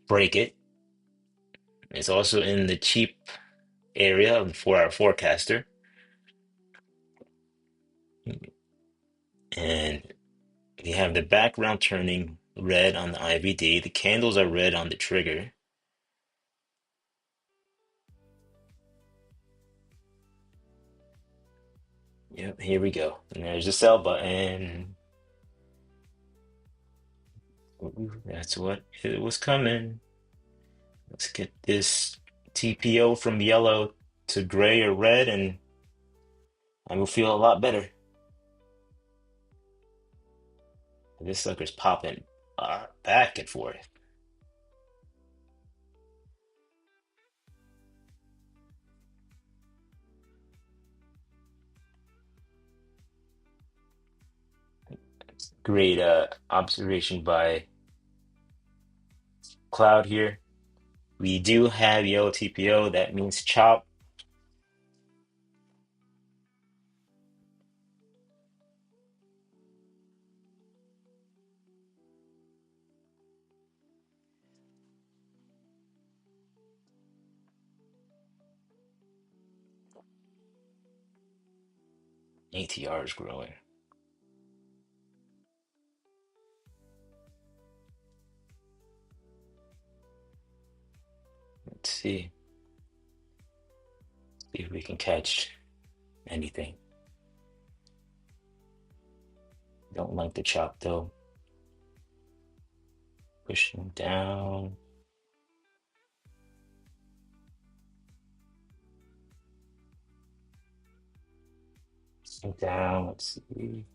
break it. It's also in the cheap area of the 4 hour forecaster. And we have the background turning red on the IVD. The candles are red on the trigger. Yep, here we go. And there's the sell button. Ooh, that's what it was coming. Let's get this TPO from yellow to gray or red, and I will feel a lot better. This sucker's popping back and forth. Great observation by Cloud here. We do have yellow TPO. That means chop. ATR is growing. Let's see if we can catch anything. Don't like the chop though. Pushing down. Pushing down. Let's see.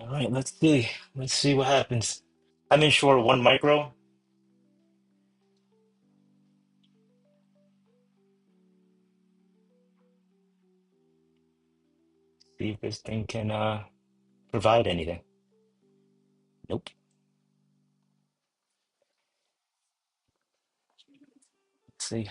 All right, let's see. Let's see what happens. I'm in short 1 micro. See if this thing can provide anything. Nope. Let's see.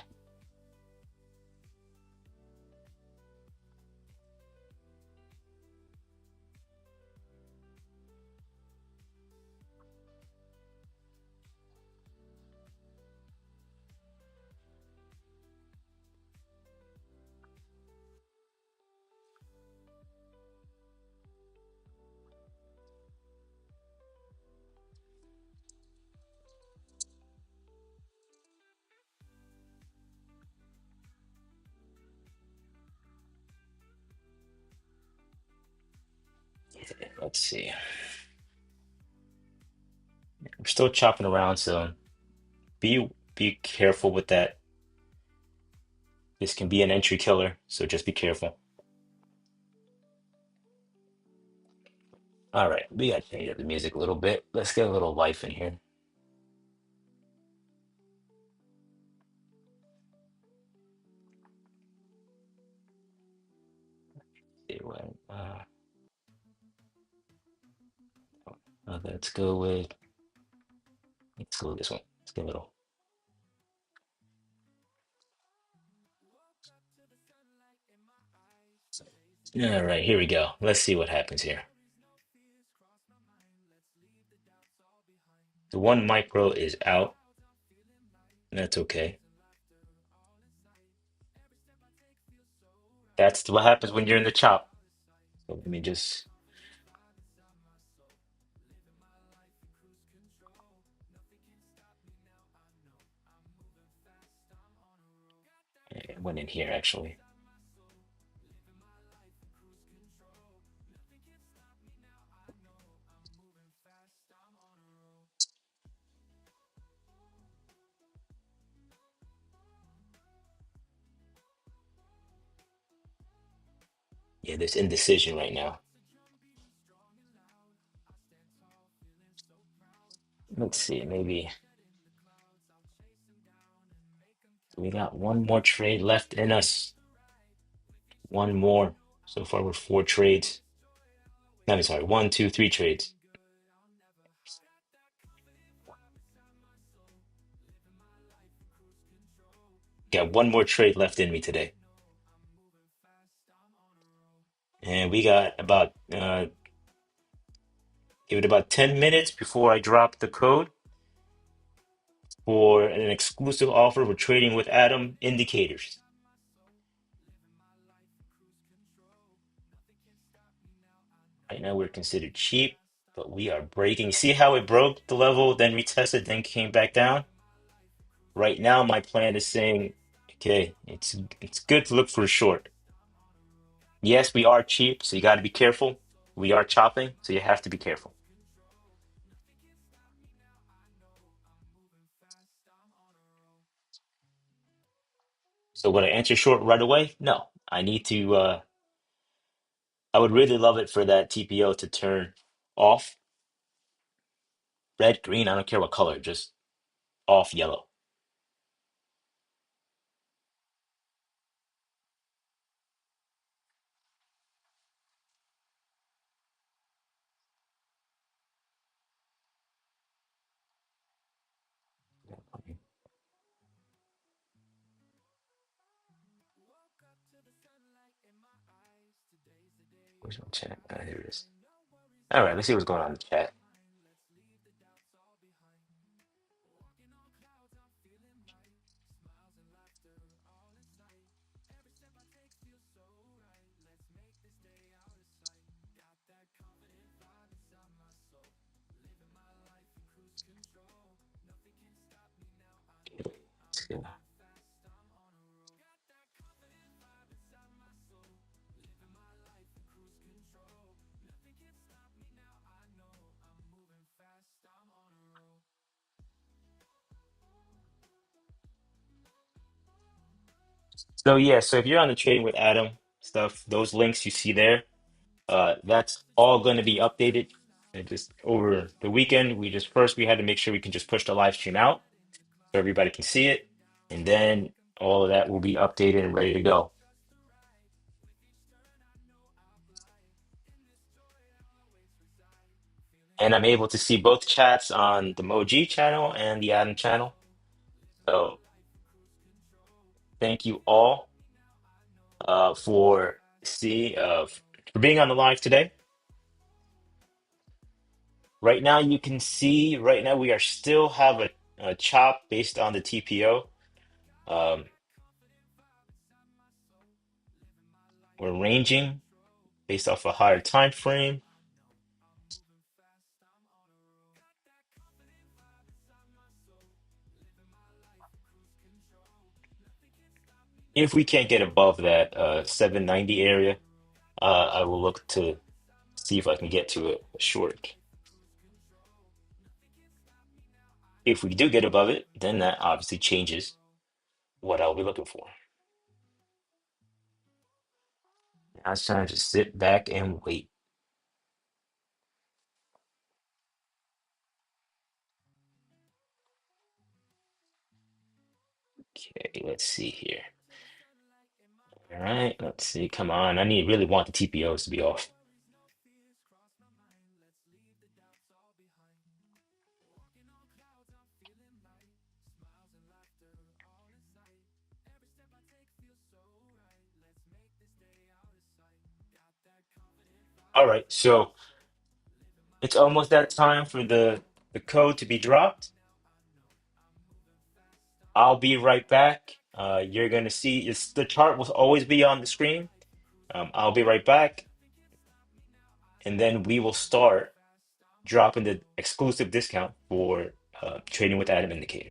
Let's see. We're still chopping around, so be careful with that. This can be an entry killer, so just be careful. All right, we got to change up the music a little bit. Let's get a little life in here. See what, let's go with this one. Let's get a little. All right, here we go. Let's see what happens here. The one micro is out. That's okay. That's what happens when you're in the chop. So let me just it went in here actually. Yeah, there's indecision right now. Let's see, maybe we got one more trade left in us. One more. So far, we're four trades. No, I'm sorry, one, two, three trades. Got one more trade left in me today. And we got about give it about 10 minutes before I drop the code for an exclusive offer for trading with Adam indicators. Right now we're considered cheap, but we are breaking. See how it broke the level, then retested, then came back down? Right now my plan is saying, okay, it's good to look for a short. Yes, we are cheap, so you got to be careful. We are chopping, so you have to be careful. So would I enter short right away? No. I need to I would really love it for that TPO to turn off red, green, I don't care what color, just off yellow. Where's my chat? Here it is. All right, let's see what's going on in the chat. Let's go. So yeah, so if you're on the Trading with Adam stuff, those links you see there, that's all going to be updated. And just over the weekend, we had to make sure we can just push the live stream out so everybody can see it, and then all of that will be updated and ready to go. And I'm able to see both chats on the Moji channel and the Adam channel. So thank you all for being on the live today. Right now, you can see right now we are still have a chop based on the TPO. Um, we're ranging based off a higher time frame. If we can't get above that 790 area, I will look to see if I can get to a short. If we do get above it, then that obviously changes what I'll be looking for. I was trying to just sit back and wait. Okay, let's see here. All right, let's see. Come on, really want the TPOs to be off. All right, so it's almost that time for the code to be dropped. I'll be right back. You're gonna see the chart will always be on the screen. I'll be right back, and then we will start dropping the exclusive discount for trading with Adam Indicator.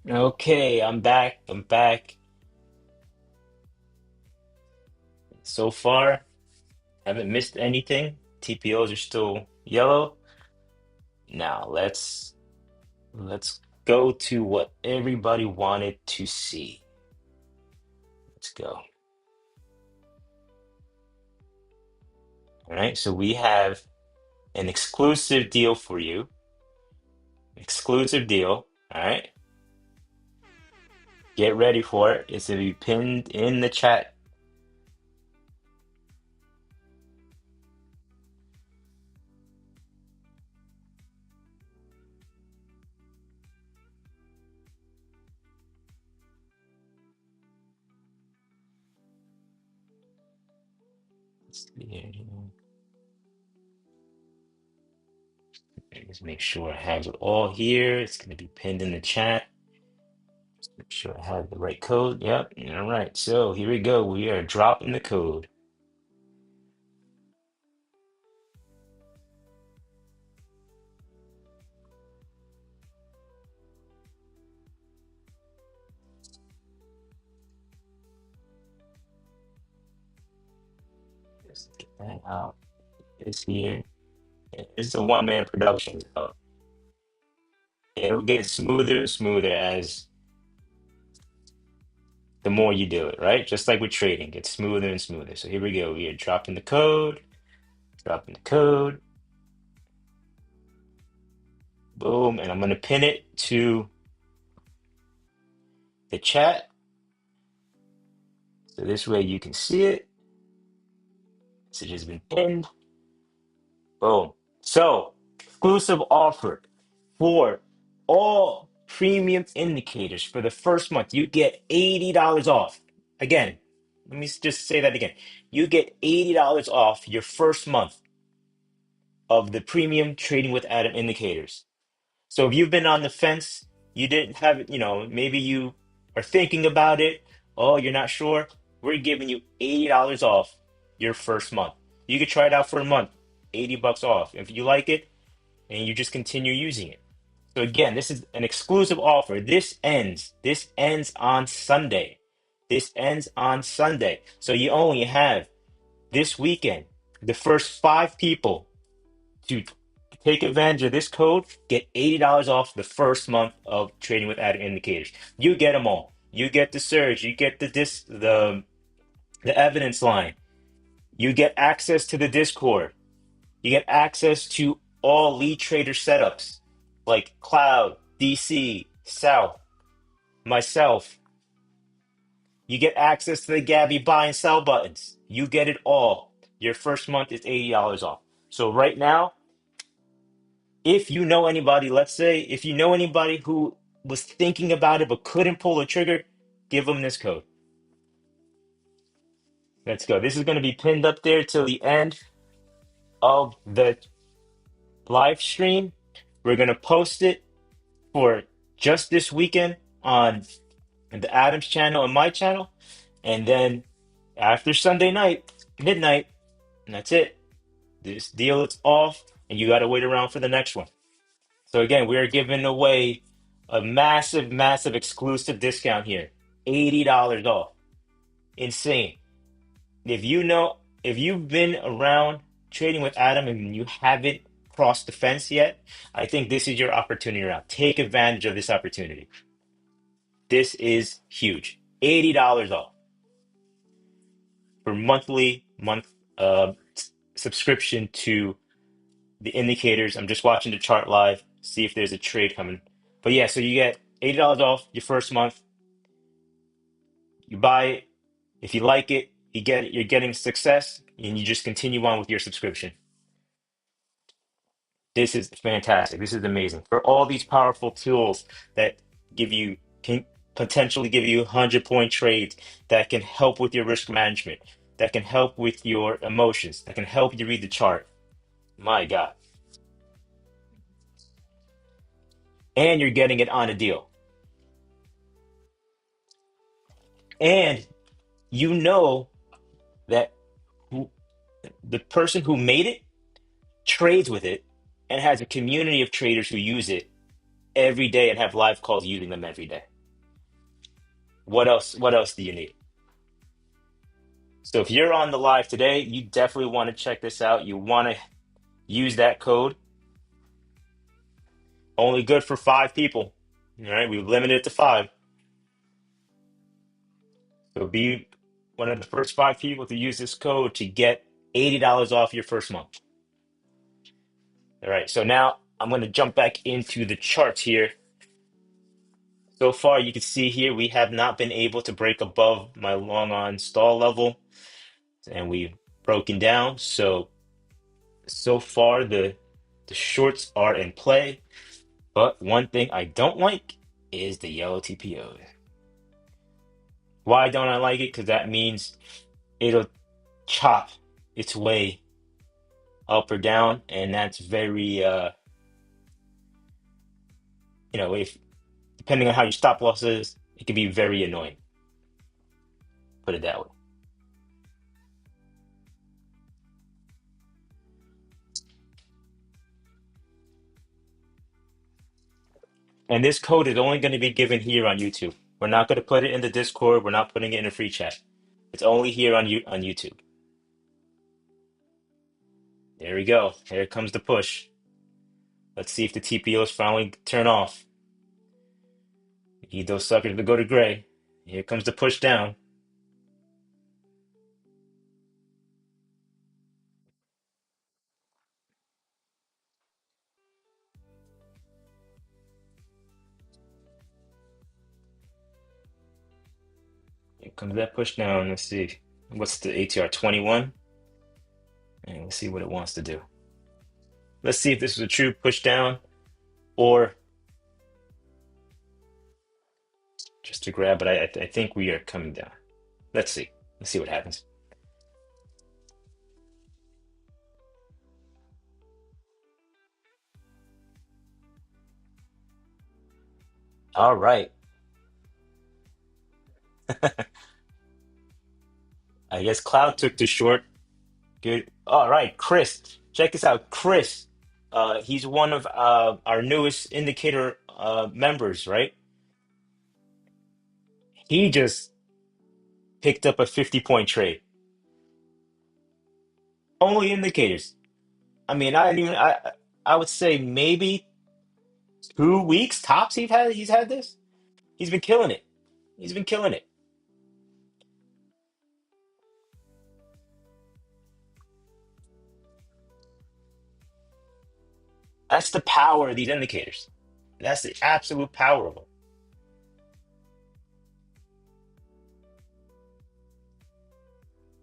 Okay, I'm back. I'm back. So far, haven't missed anything. TPOs are still yellow. Now let's go to what everybody wanted to see. Let's go. All right, so we have an exclusive deal for you. Exclusive deal. All right, get ready for it. It's gonna be pinned in the chat. Let's see here. Just make sure I have it all here. It's gonna be pinned in the chat. Make sure I have the right code. Yep. All right. So here we go. We are dropping the code. Let's get that out. is here. It's a one-man production. So it'll get smoother and smoother as the more you do it, right? Just like with trading, it's smoother and smoother. So here we go. We are dropping the code, boom, and I'm gonna pin it to the chat. So this way you can see it. Message has been pinned. Boom. So exclusive offer for all premium indicators for the first month. You get $80 off. Again, let me just say that again. You get $80 off your first month of the premium trading with Adam indicators. So if you've been on the fence, you didn't have it, maybe you are thinking about it. Oh, you're not sure. We're giving you $80 off your first month. You could try it out for a month, $80 off. If you like it, and you just continue using it. So again, this is an exclusive offer. This ends on Sunday. This ends on Sunday. So you only have this weekend. The first 5 people to take advantage of this code get $80 off the first month of trading with Adam indicators. You get them all. You get the surge. You get the evidence line. You get access to the Discord. You get access to all lead trader setups like Cloud, DC, South, myself. You get access to the Gabby buy and sell buttons. You get it all. Your first month is $80 off. So right now, if you know anybody, let's say if you know anybody who was thinking about it but couldn't pull the trigger, give them this code. Let's go. This is going to be pinned up there till the end of the live stream. We're going to post it for just this weekend on the Adams channel and my channel. And then after Sunday night, midnight, and that's it. This deal is off, and you got to wait around for the next one. So again, we are giving away a massive, massive exclusive discount here. $80 off. Insane. If you've been around trading with Adam and you haven't crossed the fence yet, I think this is your opportunity now. Take advantage of this opportunity. This is huge. $80 off for month subscription to the indicators. I'm just watching the chart live, see if there's a trade coming. But yeah, so you get $80 off your first month. You buy it. If you like it, you're getting success, and you just continue on with your subscription. This is fantastic. This is amazing. For all these powerful tools that can potentially give you 100-point trades that can help with your risk management, that can help with your emotions, that can help you read the chart. My God. And you're getting it on a deal. And you know that who, the person who made it trades with it and has a community of traders who use it every day and have live calls using them every day. What else do you need? So if you're on the live today, you definitely want to check this out. You want to use that code. Only good for 5 people. All right, we've limited it to 5. So be one of the first 5 people to use this code to get $80 off your first month. All right, so now I'm going to jump back into the charts here. So far, you can see here we have not been able to break above my long on stall level, and we've broken down. So far the shorts are in play, but one thing I don't like is the yellow TPO. Why don't I like it? Because that means it'll chop its way up or down, and that's very if depending on how your stop loss is, it can be very annoying. Put it that way. And this code is only going to be given here on YouTube. We're not going to put it in the Discord. We're not putting it in a free chat. It's only here on YouTube. There we go. Here comes the push. Let's see if the TPOs finally turn off. Need those suckers to go to gray. Here comes the push down. Here comes that push down. Let's see. What's the ATR 21? And let's see what it wants to do. Let's see if this is a true push down or just a grab, but I think we are coming down. Let's see. Let's see what happens. All right. I guess Cloud took the short. Good. All right, Chris. Check this out. Chris, he's one of our newest indicator members, right? He just picked up a 50-point trade. Only indicators. I mean, I didn't even I would say maybe 2 weeks tops he's had this. He's been killing it. He's been killing it. That's the power of these indicators. That's the absolute power of them.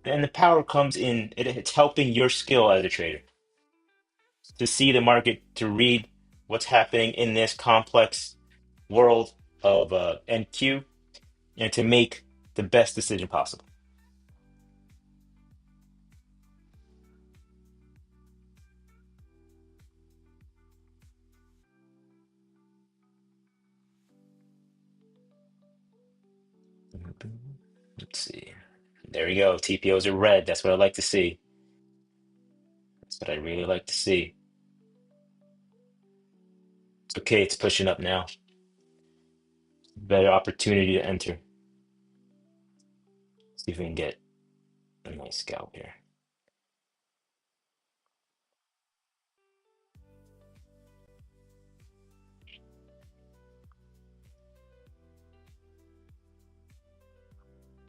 And the power comes in it's helping your skill as a trader to see the market, to read what's happening in this complex world of NQ, and to make the best decision possible. Let's see. There we go. TPOs are red. That's what I like to see. That's what I really like to see. It's okay. It's pushing up now. Better opportunity to enter. See if we can get a nice scalp here.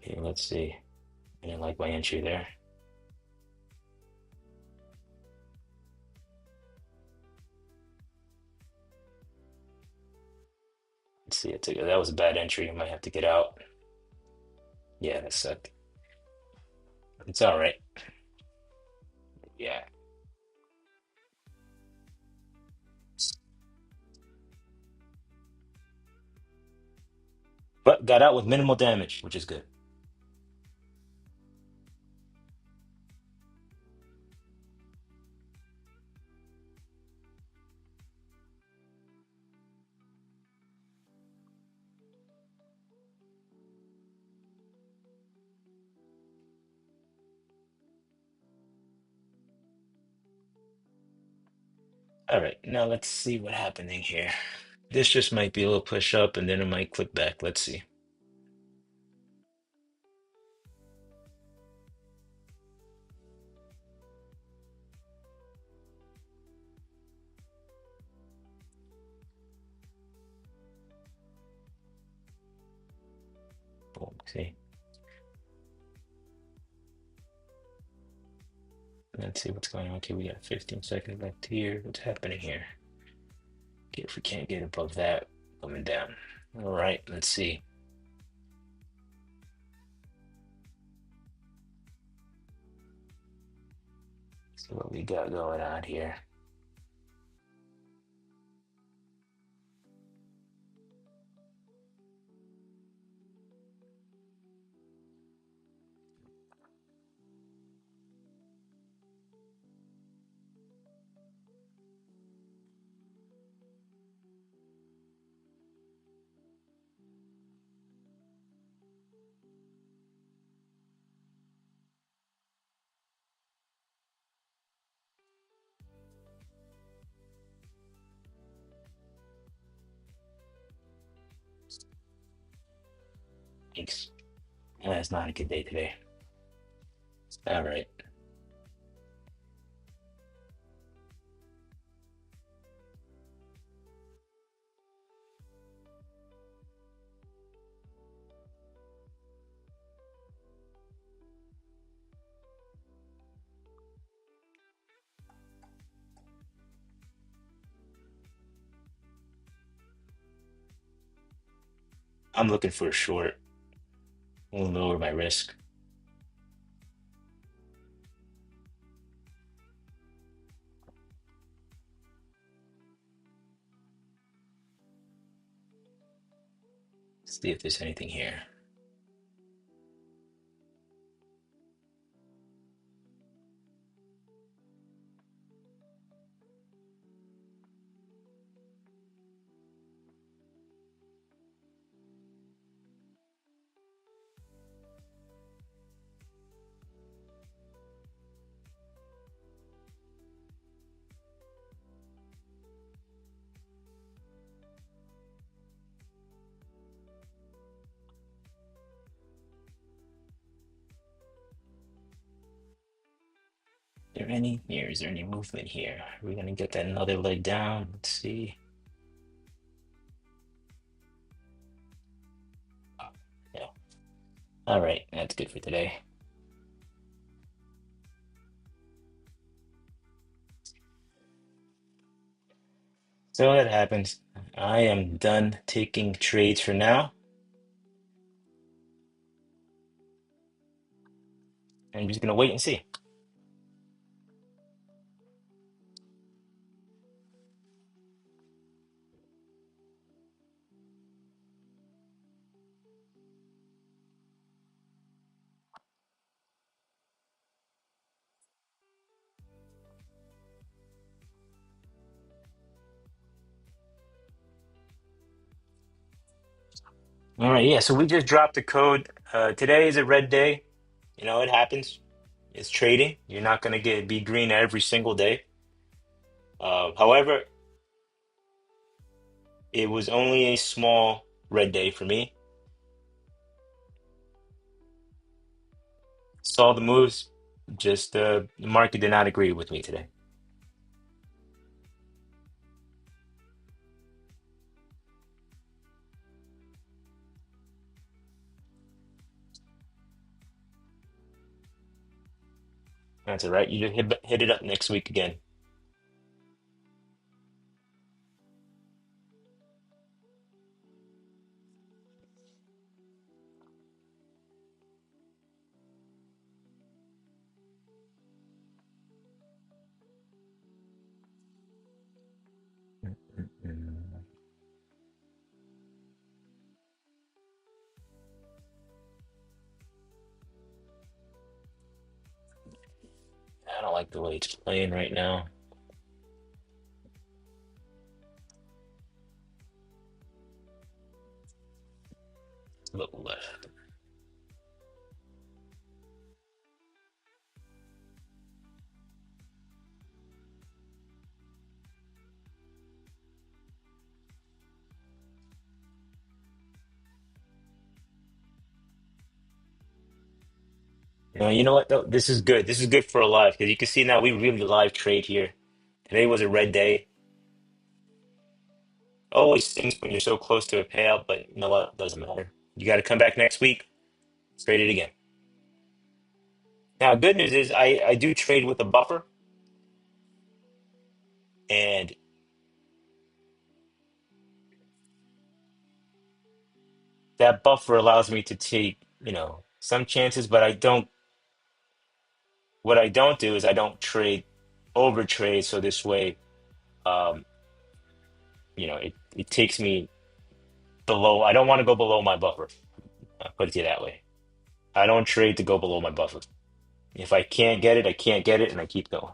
Okay, let's see. I didn't like my entry there. Let's see. That was a bad entry. I might have to get out. Yeah, that sucked. It's all right. Yeah. But got out with minimal damage, which is good. All right, now let's see what's happening here. This just might be a little push up and then it might click back. Let's see. Boom, see? Let's see what's going on. Okay, we got 15 seconds left here. What's happening here? Okay, if we can't get above that, coming down. All right, let's see. See what we got going on here. Thanks. It's not a good day today. All right. I'm looking for a short. We'll lower my risk. See if there's anything here. Is there any movement here? Are we gonna get that another leg down? Let's see. Yeah. All right, that's good for today. So that happens. I am done taking trades for now. I'm just gonna wait and see. All right, yeah, so we just dropped the code. Today is a red day. You know, it happens. It's trading. You're not gonna get be green every single day. However, it was only a small red day for me. Saw the moves, just the market did not agree with me today. That's all right. You just hit it up next week again. Mm, I don't like the way it's playing right now. A little left. You know what though? This is good. This is good for a live because you can see now we really live trade here. Today was a red day. Always stinks when you're so close to a payout, but you know what? Doesn't matter. You got to come back next week, trade it again. Now, good news is I do trade with a buffer, and that buffer allows me to take, some chances, but I don't. What I don't do is I don't trade over trade, so this way, um, it takes me below. I don't want to go below my buffer. I'll put it to you that way. I don't trade to go below my buffer. If I can't get it, I can't get it, and I keep going.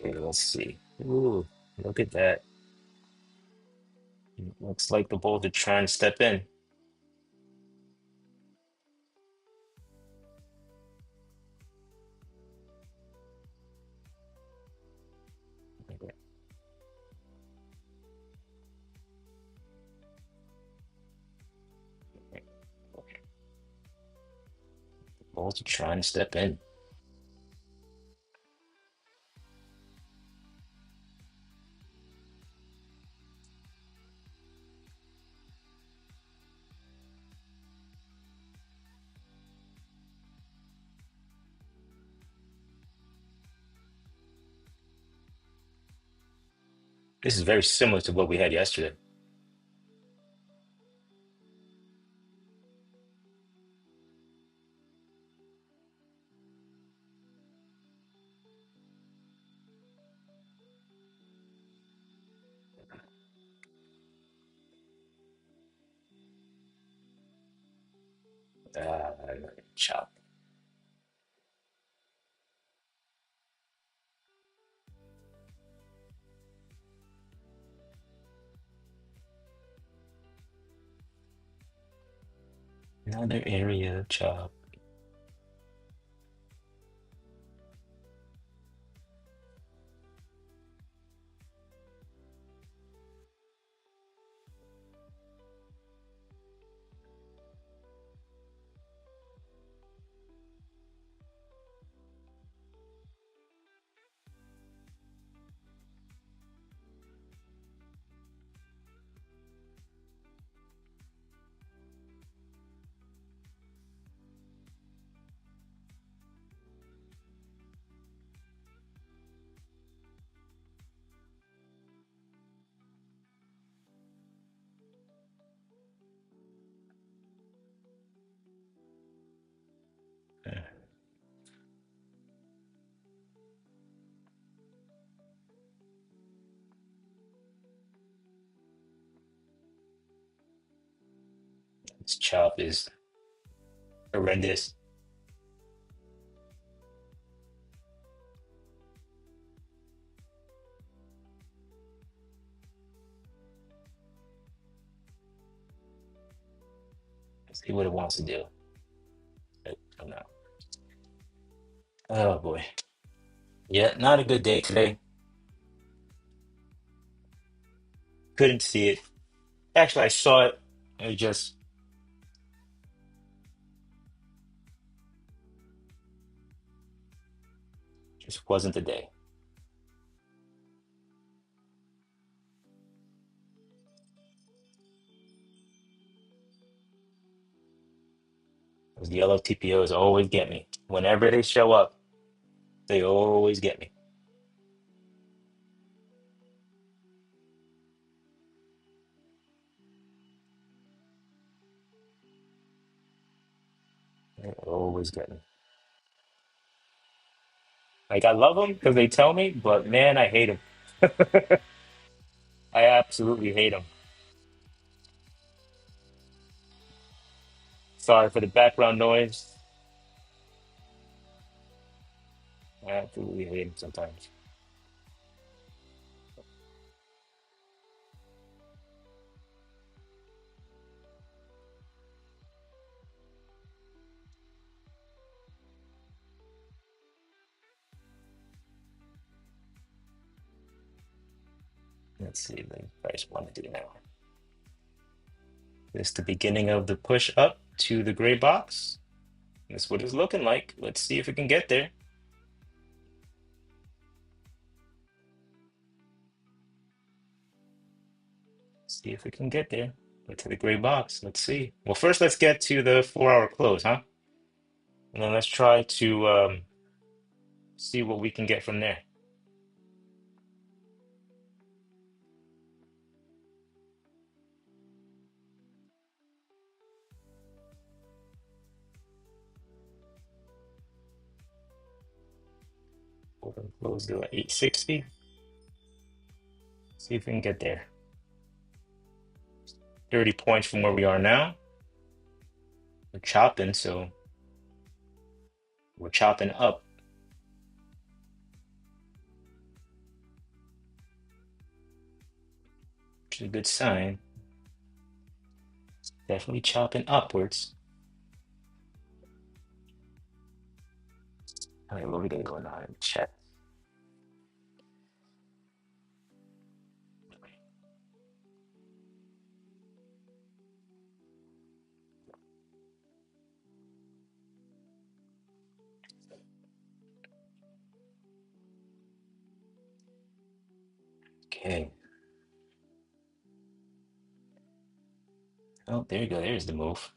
Okay, let's see. Ooh, look at that. Looks like the Bulls are trying to step in. Balls are trying to step in. This is very similar to what we had yesterday. Uh, chop. Another area chop. Uh, This chop is horrendous. Let's see what it wants to do. Oh no. Oh boy. Yeah, not a good day today. Couldn't see it. Actually, I saw it. It just wasn't the day. Those yellow TPOs always get me. Whenever they show up, they always get me. They always get me. Like I love them because they tell me, but man, I hate them. I absolutely hate them. Sorry for the background noise. I absolutely hate them sometimes. Let's see the price want to do now. This is the beginning of the push up to the gray box. That's what it's looking like. Let's see if we can get there. See if we can get there. Get to the gray box. Let's see. Well, first let's get to the 4 hour close, huh? And then let's try to see what we can get from there. Open close to 860. See if we can get there. 30 points from where we are now. We're chopping, so we're chopping up, which is a good sign. Definitely chopping upwards. All right, what we got going on in chat? Okay. Oh, there you go. There's the move.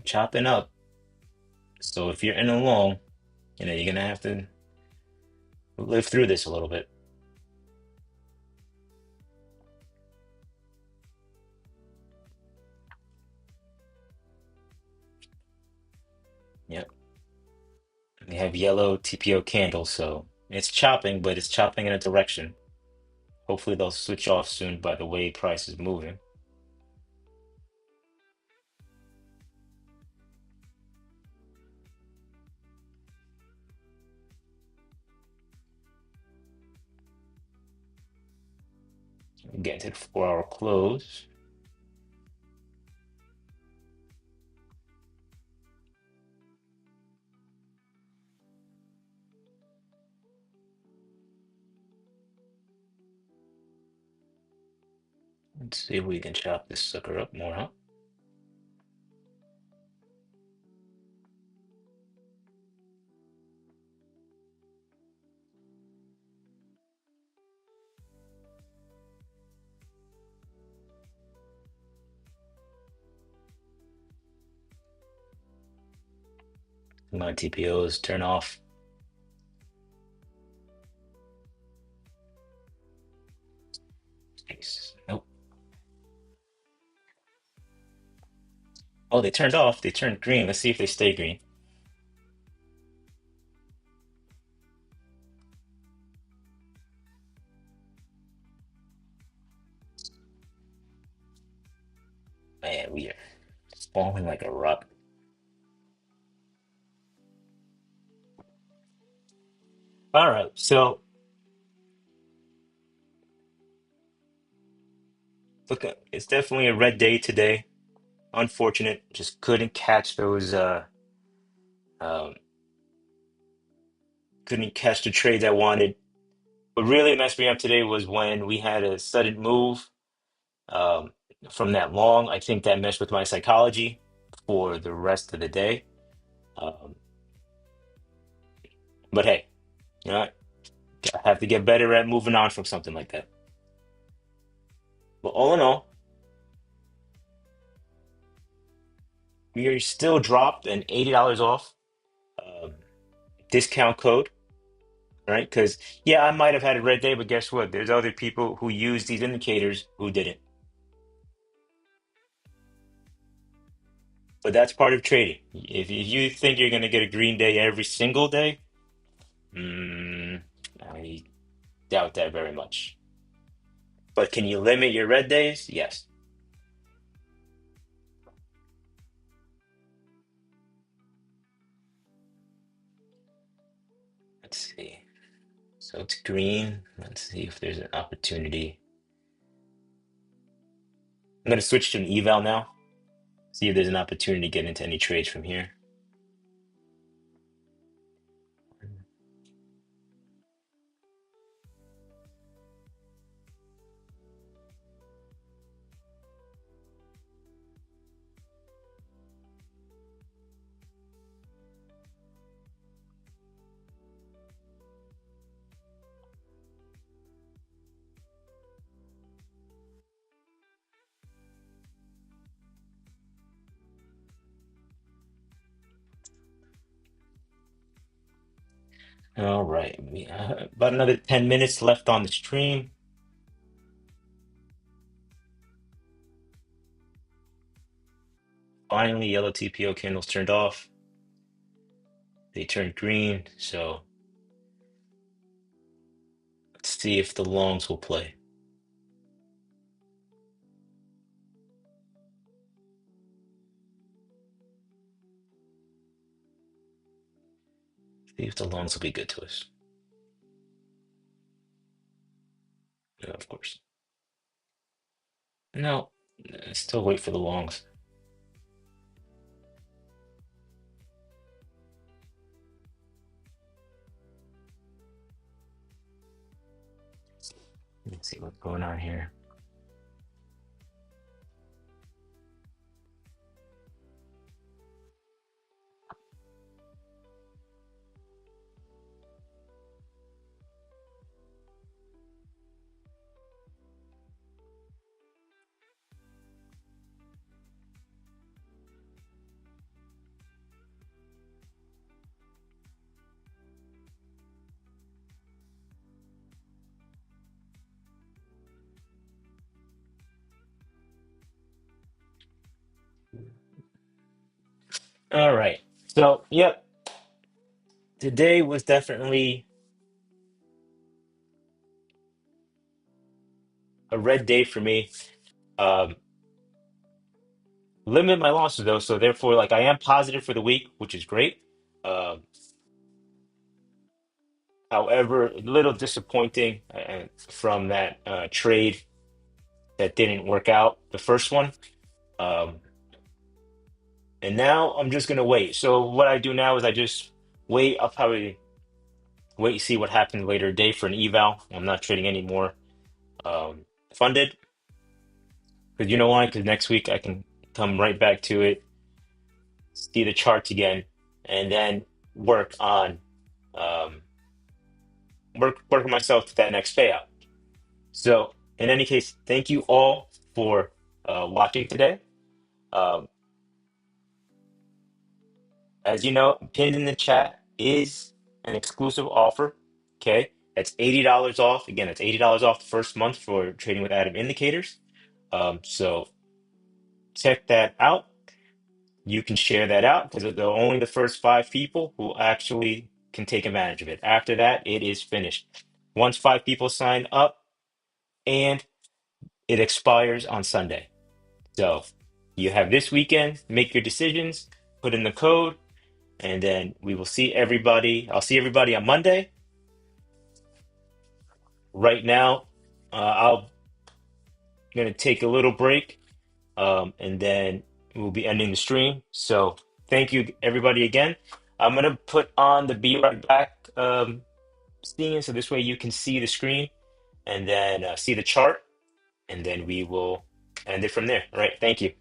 Chopping up. So if you're in a long, you're gonna have to live through this a little bit. Yep. We have yellow TPO candles, so it's chopping, but it's chopping in a direction. Hopefully they'll switch off soon by the way price is moving. Getting to the 4 hour close. Let's see if we can chop this sucker up more, huh? My TPOs turn off. Nope. Oh, they turned off. They turned green. Let's see if they stay green. Man, we are falling like a rock. All right, so look, it's definitely a red day today. Unfortunate, just couldn't catch those. Um, couldn't catch the trades I wanted. What really messed me up today was when we had a sudden move um, from that long. I think that messed with my psychology for the rest of the day. Um, but hey, you know, I have to get better at moving on from something like that. But all in all, we are still dropped and $80 off um, discount code, right? Because yeah, I might have had a red day, but guess what? There's other people who use these indicators who didn't. But that's part of trading. If you think you're going to get a green day every single day, mm, I doubt that very much. But can you limit your red days? Yes. Let's see. So it's green. Let's see if there's an opportunity. I'm going to switch to an eval now. See if there's an opportunity to get into any trades from here. All right. About another 10 minutes left on the stream. Finally, yellow TPO candles turned off. They turned green. So let's see if the longs will play. See if the longs will be good to us. Yeah, of course. No, still wait for the longs. Let's see what's going on here. All right. So, yep, today was definitely a red day for me. Um, limit my losses though, so therefore, like I am positive for the week, which is great. Um, however, a little disappointing from that trade that didn't work out, the first one. Um, and now I'm just gonna wait. So what I do now is I just wait. I'll probably wait to see what happens later today for an eval. I'm not trading any more funded because you know why? Because next week I can come right back to it, see the charts again, and then work on um, work myself to that next payout. So in any case, thank you all for watching today. Um, as you know, pinned in the chat is an exclusive offer. Okay, that's $80 off. Again, that's $80 off the first month for trading with Atom indicators. So check that out. You can share that out because they're only the first five people who actually can take advantage of it. After that, it is finished. Once five people sign up, and it expires on Sunday. So you have this weekend, make your decisions, put in the code, and then we will see everybody. I'll see everybody on Monday. Right now, I'm going to take a little break, and then we'll be ending the stream. So thank you, everybody, again. I'm going to put on the Be Right Back scene so this way you can see the screen and then see the chart, and then we will end it from there. All right. Thank you.